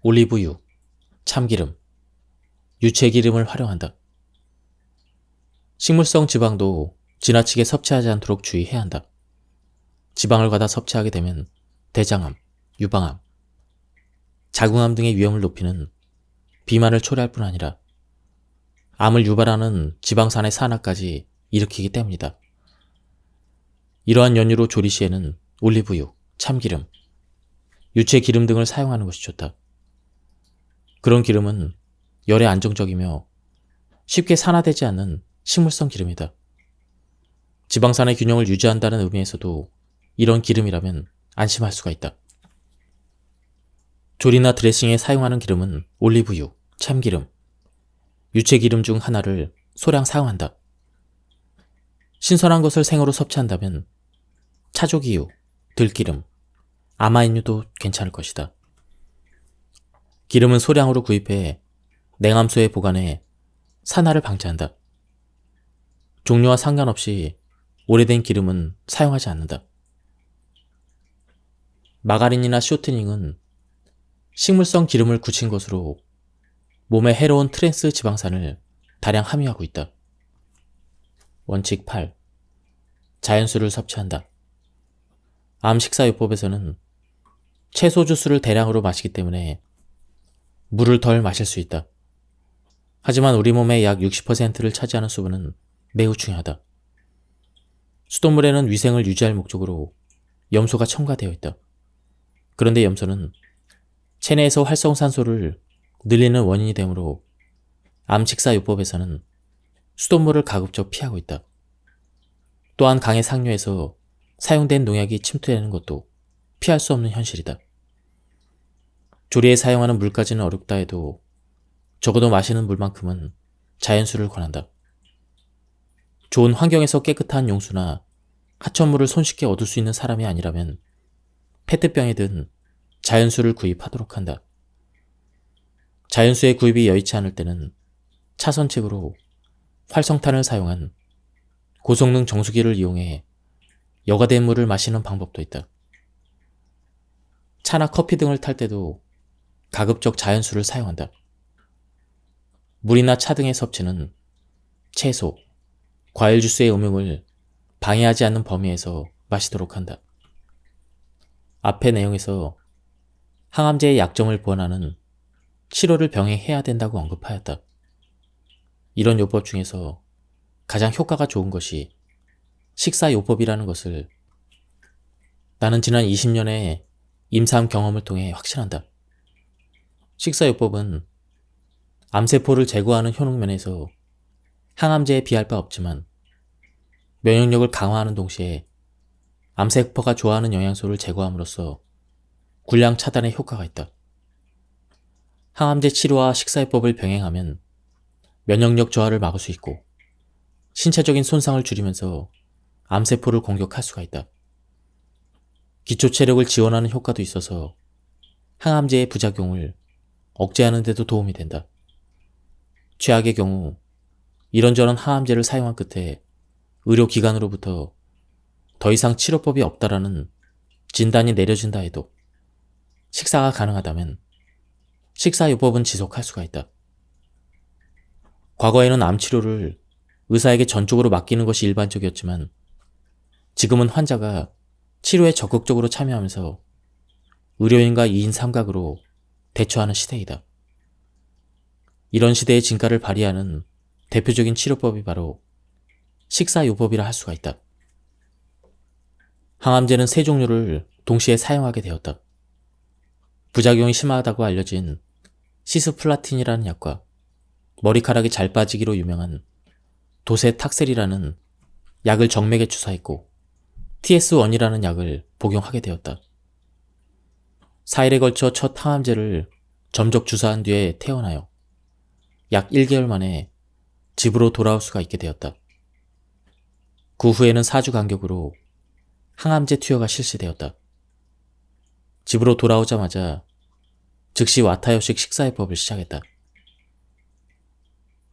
올리브유, 참기름, 유채기름을 활용한다. 식물성 지방도 지나치게 섭취하지 않도록 주의해야 한다. 지방을 과다 섭취하게 되면 대장암, 유방암, 자궁암 등의 위험을 높이는 비만을 초래할 뿐 아니라 암을 유발하는 지방산의 산화까지 일으키기 때문이다. 이러한 연유로 조리 시에는 올리브유, 참기름, 유채기름 등을 사용하는 것이 좋다. 그런 기름은 열에 안정적이며 쉽게 산화되지 않는 식물성 기름이다. 지방산의 균형을 유지한다는 의미에서도 이런 기름이라면 안심할 수가 있다. 조리나 드레싱에 사용하는 기름은 올리브유, 참기름, 유채기름 중 하나를 소량 사용한다. 신선한 것을 생으로 섭취한다면 차조기유, 들기름, 아마인유도 괜찮을 것이다. 기름은 소량으로 구입해 냉암소에 보관해 산화를 방지한다. 종류와 상관없이 오래된 기름은 사용하지 않는다. 마가린이나 쇼트닝은 식물성 기름을 굳힌 것으로 몸에 해로운 트랜스 지방산을 다량 함유하고 있다. 원칙 8. 자연수를 섭취한다. 암 식사요법에서는 채소 주스를 대량으로 마시기 때문에 물을 덜 마실 수 있다. 하지만 우리 몸의 약 60%를 차지하는 수분은 매우 중요하다. 수돗물에는 위생을 유지할 목적으로 염소가 첨가되어 있다. 그런데 염소는 체내에서 활성산소를 늘리는 원인이 되므로 암 식사요법에서는 수돗물을 가급적 피하고 있다. 또한 강의 상류에서 사용된 농약이 침투되는 것도 피할 수 없는 현실이다. 조리에 사용하는 물까지는 어렵다 해도 적어도 마시는 물만큼은 자연수를 권한다. 좋은 환경에서 깨끗한 용수나 하천물을 손쉽게 얻을 수 있는 사람이 아니라면 페트병에 든 자연수를 구입하도록 한다. 자연수의 구입이 여의치 않을 때는 차선책으로 활성탄을 사용한 고성능 정수기를 이용해 여과된 물을 마시는 방법도 있다. 차나 커피 등을 탈 때도 가급적 자연수를 사용한다. 물이나 차 등의 섭취는 채소, 과일 주스의 음용을 방해하지 않는 범위에서 마시도록 한다. 앞의 내용에서 항암제의 약점을 보완하는 치료를 병행해야 된다고 언급하였다. 이런 요법 중에서 가장 효과가 좋은 것이 식사요법이라는 것을 나는 지난 20년의 임상 경험을 통해 확신한다. 식사요법은 암세포를 제거하는 효능면에서 항암제에 비할 바 없지만 면역력을 강화하는 동시에 암세포가 좋아하는 영양소를 제거함으로써 굴량 차단에 효과가 있다. 항암제 치료와 식사요법을 병행하면 면역력 저하를 막을 수 있고 신체적인 손상을 줄이면서 암세포를 공격할 수가 있다. 기초 체력을 지원하는 효과도 있어서 항암제의 부작용을 억제하는 데도 도움이 된다. 최악의 경우 이런저런 항암제를 사용한 끝에 의료기관으로부터 더 이상 치료법이 없다라는 진단이 내려진다 해도 식사가 가능하다면 식사요법은 지속할 수가 있다. 과거에는 암치료를 의사에게 전적으로 맡기는 것이 일반적이었지만 지금은 환자가 치료에 적극적으로 참여하면서 의료인과 2인 삼각으로 대처하는 시대이다. 이런 시대의 진가를 발휘하는 대표적인 치료법이 바로 식사요법이라 할 수가 있다. 항암제는 세 종류를 동시에 사용하게 되었다. 부작용이 심하다고 알려진 시스플라틴이라는 약과 머리카락이 잘 빠지기로 유명한 도세탁셀이라는 약을 정맥에 주사했고 TS1이라는 약을 복용하게 되었다. 4일에 걸쳐 첫 항암제를 점적 주사한 뒤에 퇴원하여 약 1개월 만에 집으로 돌아올 수가 있게 되었다. 그 후에는 4주 간격으로 항암제 투여가 실시되었다. 집으로 돌아오자마자 즉시 와타요식 식사요법을 시작했다.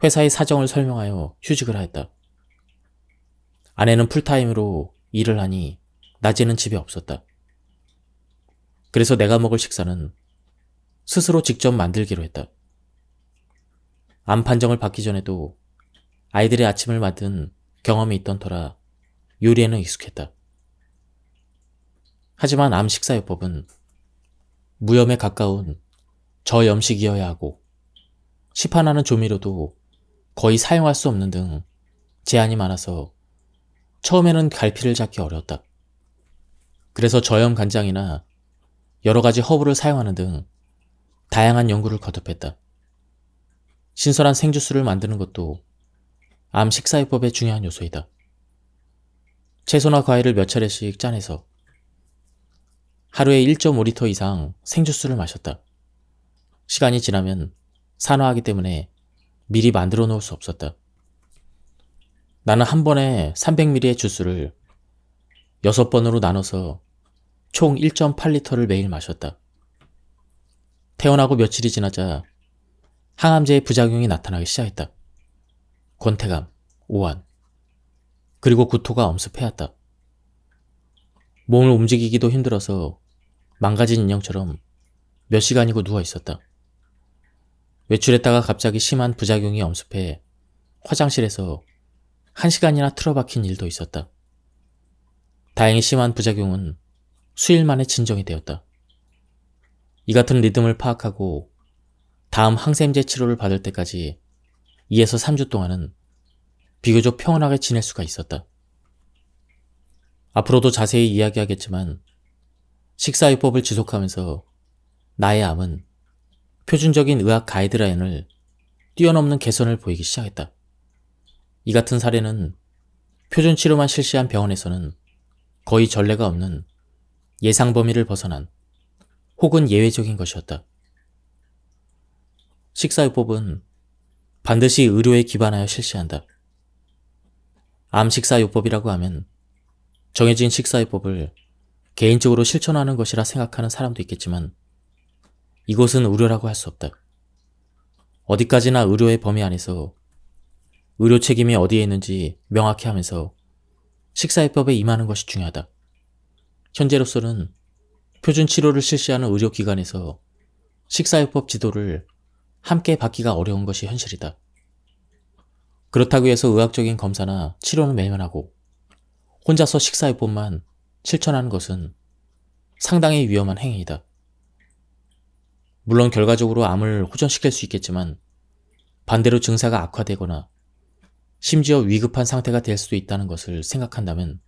회사의 사정을 설명하여 휴직을 하였다. 아내는 풀타임으로 일을 하니 낮에는 집에 없었다. 그래서 내가 먹을 식사는 스스로 직접 만들기로 했다. 암 판정을 받기 전에도 아이들의 아침을 맡은 경험이 있던 터라 요리에는 익숙했다. 하지만 암 식사요법은 무염에 가까운 저염식이어야 하고 시판하는 조미료도 거의 사용할 수 없는 등 제한이 많아서 처음에는 갈피를 잡기 어려웠다. 그래서 저염 간장이나 여러 가지 허브를 사용하는 등 다양한 연구를 거듭했다. 신선한 생주스를 만드는 것도 암 식사요법의 중요한 요소이다. 채소나 과일을 몇 차례씩 짜내서 하루에 1.5리터 이상 생주스를 마셨다. 시간이 지나면 산화하기 때문에 미리 만들어 놓을 수 없었다. 나는 한 번에 300ml의 주스를 6번으로 나눠서 총 1.8리터를 매일 마셨다. 퇴원하고 며칠이 지나자 항암제의 부작용이 나타나기 시작했다. 권태감, 오한, 그리고 구토가 엄습해왔다. 몸을 움직이기도 힘들어서 망가진 인형처럼 몇 시간이고 누워 있었다. 외출했다가 갑자기 심한 부작용이 엄습해 화장실에서 1시간이나 틀어박힌 일도 있었다. 다행히 심한 부작용은 수일 만에 진정이 되었다. 이 같은 리듬을 파악하고 다음 항생제 치료를 받을 때까지 2에서 3주 동안은 비교적 평온하게 지낼 수가 있었다. 앞으로도 자세히 이야기하겠지만 식사요법을 지속하면서 나의 암은 표준적인 의학 가이드라인을 뛰어넘는 개선을 보이기 시작했다. 이 같은 사례는 표준 치료만 실시한 병원에서는 거의 전례가 없는 예상 범위를 벗어난 혹은 예외적인 것이었다. 식사요법은 반드시 의료에 기반하여 실시한다. 암 식사요법이라고 하면 정해진 식사요법을 개인적으로 실천하는 것이라 생각하는 사람도 있겠지만 이것은 의료라고 할 수 없다. 어디까지나 의료의 범위 안에서 의료 책임이 어디에 있는지 명확히 하면서 식사요법에 임하는 것이 중요하다. 현재로서는 표준 치료를 실시하는 의료기관에서 식사요법 지도를 함께 받기가 어려운 것이 현실이다. 그렇다고 해서 의학적인 검사나 치료는 외면하고 혼자서 식사요법만 실천하는 것은 상당히 위험한 행위이다. 물론 결과적으로 암을 호전시킬 수 있겠지만 반대로 증세가 악화되거나 심지어 위급한 상태가 될 수도 있다는 것을 생각한다면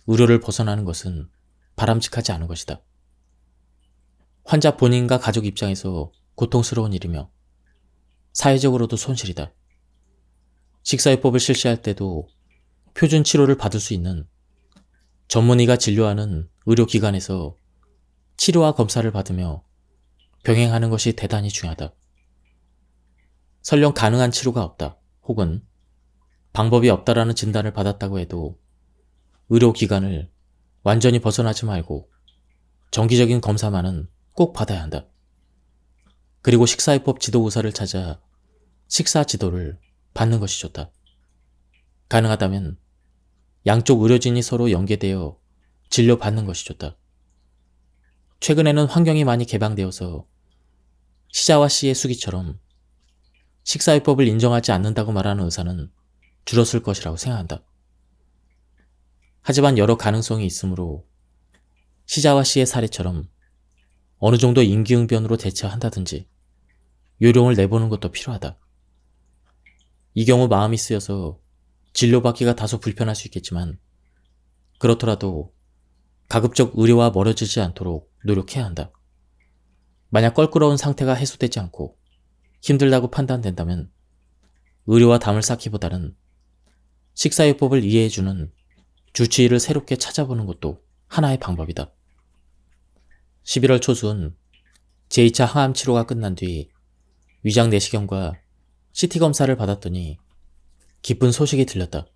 의료를 벗어나는 것은 바람직하지 않은 것이다. 환자 본인과 가족 입장에서 고통스러운 일이며 사회적으로도 손실이다. 식사요법을 실시할 때도 표준 치료를 받을 수 있는 전문의가 진료하는 의료기관에서 치료와 검사를 받으며 병행하는 것이 대단히 중요하다. 설령 가능한 치료가 없다 혹은 방법이 없다라는 진단을 받았다고 해도 의료기관을 완전히 벗어나지 말고 정기적인 검사만은 꼭 받아야 한다. 그리고 식사요법 지도 의사를 찾아 식사 지도를 받는 것이 좋다. 가능하다면 양쪽 의료진이 서로 연계되어 진료받는 것이 좋다. 최근에는 환경이 많이 개방되어서 시자와 씨의 수기처럼 식사요법을 인정하지 않는다고 말하는 의사는 줄었을 것이라고 생각한다. 하지만 여러 가능성이 있으므로 시자와 씨의 사례처럼 어느 정도 임기응변으로 대처한다든지 요령을 내보는 것도 필요하다. 이 경우 마음이 쓰여서 진료받기가 다소 불편할 수 있겠지만 그렇더라도 가급적 의료와 멀어지지 않도록 노력해야 한다. 만약 껄끄러운 상태가 해소되지 않고 힘들다고 판단된다면 의료와 담을 쌓기보다는 식사요법을 이해해주는 주치의를 새롭게 찾아보는 것도 하나의 방법이다. 11월 초순 제2차 항암 치료가 끝난 뒤 위장 내시경과 CT 검사를 받았더니 기쁜 소식이 들렸다.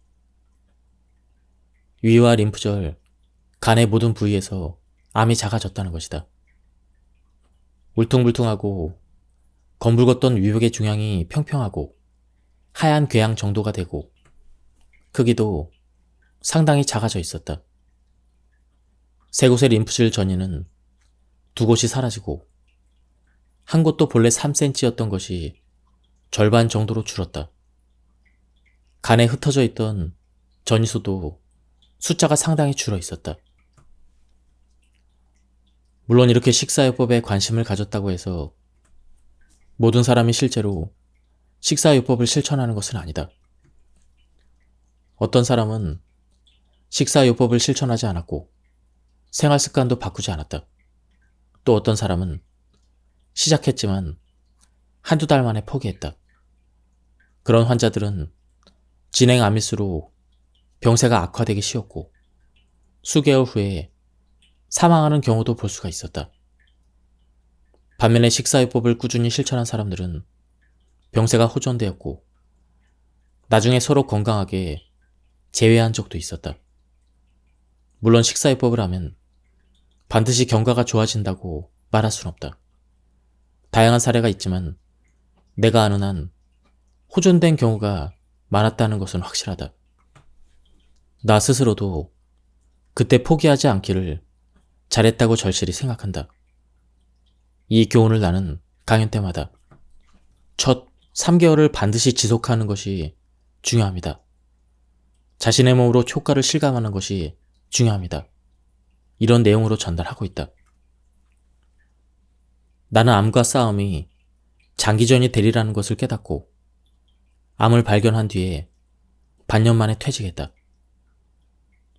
위와 림프절, 간의 모든 부위에서 암이 작아졌다는 것이다. 울퉁불퉁하고 검붉었던 위벽의 중앙이 평평하고 하얀 궤양 정도가 되고 크기도 상당히 작아져 있었다. 세 곳의 림프질 전이는 두 곳이 사라지고 한 곳도 본래 3cm였던 것이 절반 정도로 줄었다. 간에 흩어져 있던 전이수도 숫자가 상당히 줄어 있었다. 물론 이렇게 식사요법에 관심을 가졌다고 해서 모든 사람이 실제로 식사요법을 실천하는 것은 아니다. 어떤 사람은 식사요법을 실천하지 않았고 생활습관도 바꾸지 않았다. 또 어떤 사람은 시작했지만 한두 달 만에 포기했다. 그런 환자들은 진행 암일수록 병세가 악화되기 쉬웠고 수개월 후에 사망하는 경우도 볼 수가 있었다. 반면에 식사요법을 꾸준히 실천한 사람들은 병세가 호전되었고 나중에 서로 건강하게 재회한 적도 있었다. 물론 식사요법을 하면 반드시 경과가 좋아진다고 말할 순 없다. 다양한 사례가 있지만 내가 아는 한 호전된 경우가 많았다는 것은 확실하다. 나 스스로도 그때 포기하지 않기를 잘했다고 절실히 생각한다. 이 교훈을 나는 강연 때마다 첫 3개월을 반드시 지속하는 것이 중요합니다. 자신의 몸으로 효과를 실감하는 것이 중요합니다. 이런 내용으로 전달하고 있다. 나는 암과 싸움이 장기전이 되리라는 것을 깨닫고 암을 발견한 뒤에 반년 만에 퇴직했다.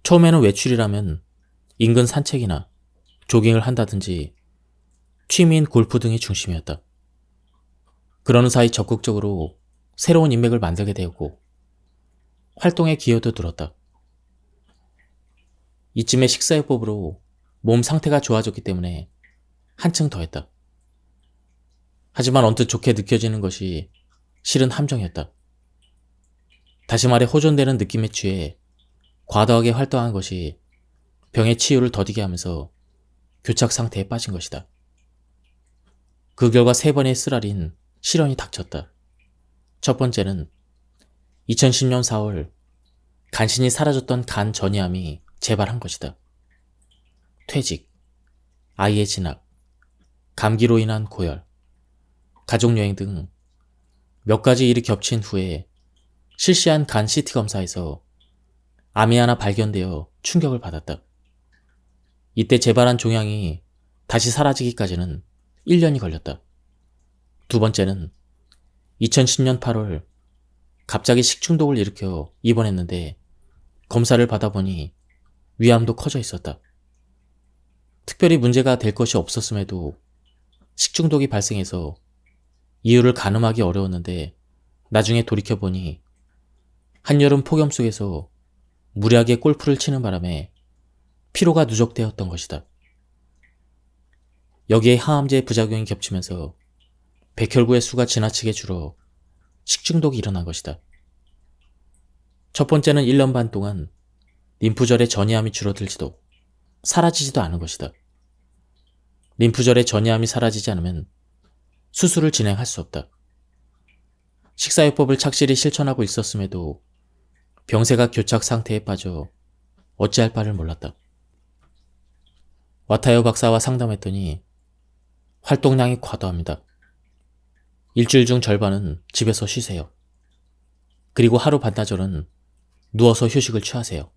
처음에는 외출이라면 인근 산책이나 조깅을 한다든지 취미인 골프 등이 중심이었다. 그러는 사이 적극적으로 새로운 인맥을 만들게 되었고 활동의 기여도 들었다. 이쯤에 식사요법으로 몸 상태가 좋아졌기 때문에 한층 더했다. 하지만 언뜻 좋게 느껴지는 것이 실은 함정이었다. 다시 말해 호전되는 느낌에 취해 과도하게 활동한 것이 병의 치유를 더디게 하면서 교착 상태에 빠진 것이다. 그 결과 3번의 쓰라린 실현이 닥쳤다. 첫 번째는 2010년 4월 간신히 사라졌던 간 전이암이 재발한 것이다. 퇴직, 아이의 진학, 감기로 인한 고열, 가족여행 등 몇 가지 일이 겹친 후에 실시한 간 CT 검사에서 암이 하나 발견되어 충격을 받았다. 이때 재발한 종양이 다시 사라지기까지는 1년이 걸렸다. 두 번째는 2010년 8월 갑자기 식중독을 일으켜 입원했는데 검사를 받아보니 위암도 커져 있었다. 특별히 문제가 될 것이 없었음에도 식중독이 발생해서 이유를 가늠하기 어려웠는데 나중에 돌이켜보니 한여름 폭염 속에서 무리하게 골프를 치는 바람에 피로가 누적되었던 것이다. 여기에 항암제의 부작용이 겹치면서 백혈구의 수가 지나치게 줄어 식중독이 일어난 것이다. 첫 번째는 1년 반 동안 림프절의 전이암이 줄어들지도 사라지지도 않은 것이다. 림프절의 전이암이 사라지지 않으면 수술을 진행할 수 없다. 식사요법을 착실히 실천하고 있었음에도 병세가 교착 상태에 빠져 어찌할 바를 몰랐다. 와타요 박사와 상담했더니 활동량이 과도합니다. 일주일 중 절반은 집에서 쉬세요. 그리고 하루 반나절은 누워서 휴식을 취하세요.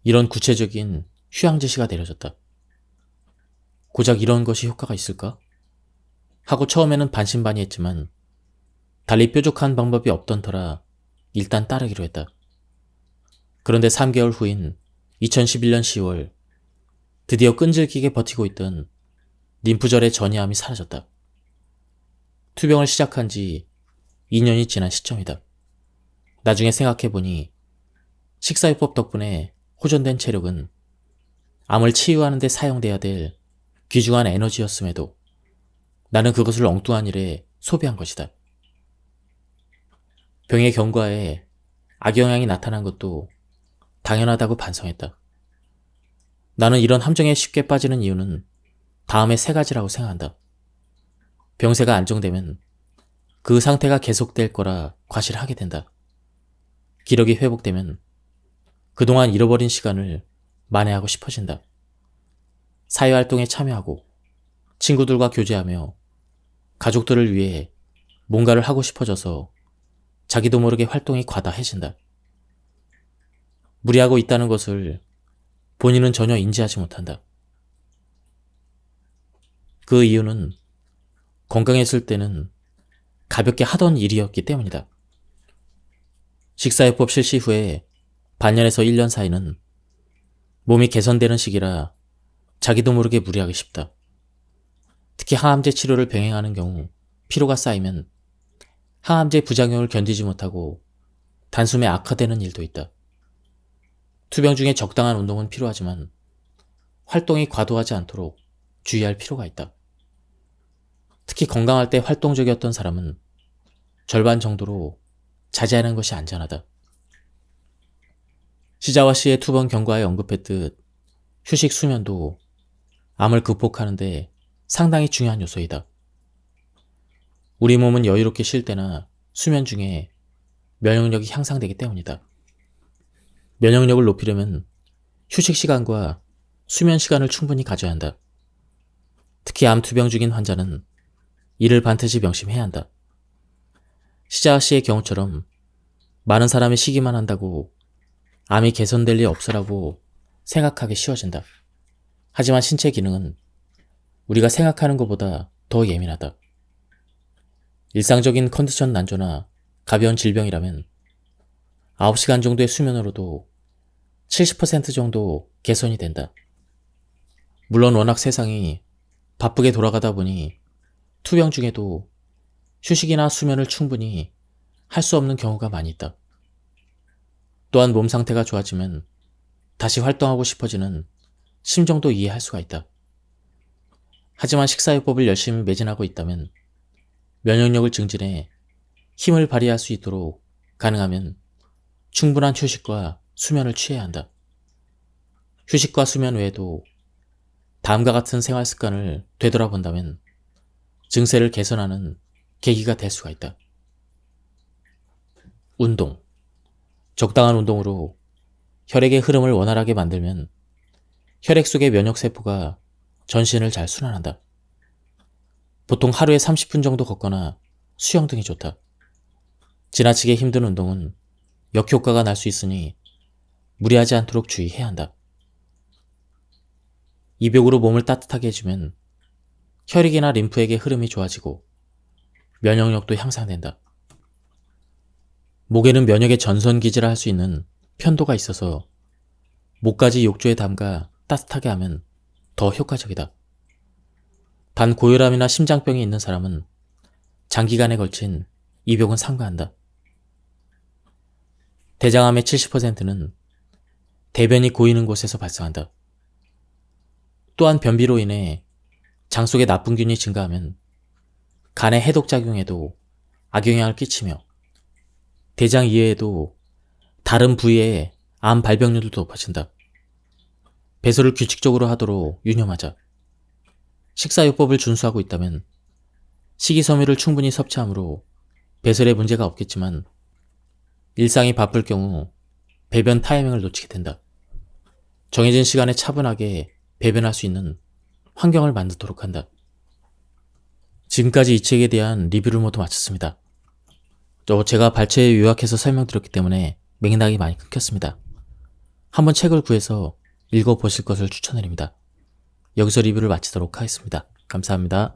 이런 구체적인 휴양 지시가 내려졌다. 고작 이런 것이 효과가 있을까? 하고 처음에는 반신반의했지만 달리 뾰족한 방법이 없던 터라 일단 따르기로 했다. 그런데 3개월 후인 2011년 10월 드디어 끈질기게 버티고 있던 림프절의 전이암이 사라졌다. 투병을 시작한 지 2년이 지난 시점이다. 나중에 생각해보니 식사요법 덕분에 호전된 체력은 암을 치유하는 데 사용돼야 될 귀중한 에너지였음에도 나는 그것을 엉뚱한 일에 소비한 것이다. 병의 경과에 악영향이 나타난 것도 당연하다고 반성했다. 나는 이런 함정에 쉽게 빠지는 이유는 다음에 3가지라고 생각한다. 병세가 안정되면 그 상태가 계속될 거라 과실하게 된다. 기력이 회복되면 그동안 잃어버린 시간을 만회하고 싶어진다. 사회활동에 참여하고 친구들과 교제하며 가족들을 위해 뭔가를 하고 싶어져서 자기도 모르게 활동이 과다해진다. 무리하고 있다는 것을 본인은 전혀 인지하지 못한다. 그 이유는 건강했을 때는 가볍게 하던 일이었기 때문이다. 식사요법 실시 후에 반년에서 1년 사이는 몸이 개선되는 시기라 자기도 모르게 무리하기 쉽다. 특히 항암제 치료를 병행하는 경우 피로가 쌓이면 항암제 부작용을 견디지 못하고 단숨에 악화되는 일도 있다. 투병 중에 적당한 운동은 필요하지만 활동이 과도하지 않도록 주의할 필요가 있다. 특히 건강할 때 활동적이었던 사람은 절반 정도로 자제하는 것이 안전하다. 시자와 씨의 투번 경과에 언급했듯 휴식 수면도 암을 극복하는 데 상당히 중요한 요소이다. 우리 몸은 여유롭게 쉴 때나 수면 중에 면역력이 향상되기 때문이다. 면역력을 높이려면 휴식 시간과 수면 시간을 충분히 가져야 한다. 특히 암 투병 중인 환자는 이를 반드시 명심해야 한다. 시자아 씨의 경우처럼 많은 사람이 쉬기만 한다고 암이 개선될 리 없으라고 생각하기 쉬워진다. 하지만 신체 기능은 우리가 생각하는 것보다 더 예민하다. 일상적인 컨디션 난조나 가벼운 질병이라면 9시간 정도의 수면으로도 70% 정도 개선이 된다. 물론 워낙 세상이 바쁘게 돌아가다 보니 투병 중에도 휴식이나 수면을 충분히 할 수 없는 경우가 많이 있다. 또한 몸 상태가 좋아지면 다시 활동하고 싶어지는 심정도 이해할 수가 있다. 하지만 식사요법을 열심히 매진하고 있다면 면역력을 증진해 힘을 발휘할 수 있도록 가능하면 충분한 휴식과 수면을 취해야 한다. 휴식과 수면 외에도 다음과 같은 생활 습관을 되돌아본다면 증세를 개선하는 계기가 될 수가 있다. 운동. 적당한 운동으로 혈액의 흐름을 원활하게 만들면 혈액 속의 면역세포가 전신을 잘 순환한다. 보통 하루에 30분 정도 걷거나 수영 등이 좋다. 지나치게 힘든 운동은 역효과가 날 수 있으니 무리하지 않도록 주의해야 한다. 이벽으로 몸을 따뜻하게 해주면 혈액이나 림프액의 흐름이 좋아지고 면역력도 향상된다. 목에는 면역의 전선기지라 할 수 있는 편도가 있어서 목까지 욕조에 담가 따뜻하게 하면 더 효과적이다. 단 고혈압이나 심장병이 있는 사람은 장기간에 걸친 이벽은 삼가한다. 대장암의 70%는 대변이 고이는 곳에서 발생한다. 또한 변비로 인해 장 속의 나쁜 균이 증가하면 간의 해독작용에도 악영향을 끼치며 대장 이외에도 다른 부위의 암 발병률도 높아진다. 배설을 규칙적으로 하도록 유념하자. 식사요법을 준수하고 있다면 식이섬유를 충분히 섭취하므로 배설에 문제가 없겠지만 일상이 바쁠 경우 배변 타이밍을 놓치게 된다. 정해진 시간에 차분하게 배변할 수 있는 환경을 만들도록 한다. 지금까지 이 책에 대한 리뷰를 모두 마쳤습니다. 제가 발췌에 요약해서 설명드렸기 때문에 맥락이 많이 끊겼습니다. 한번 책을 구해서 읽어보실 것을 추천드립니다. 여기서 리뷰를 마치도록 하겠습니다. 감사합니다.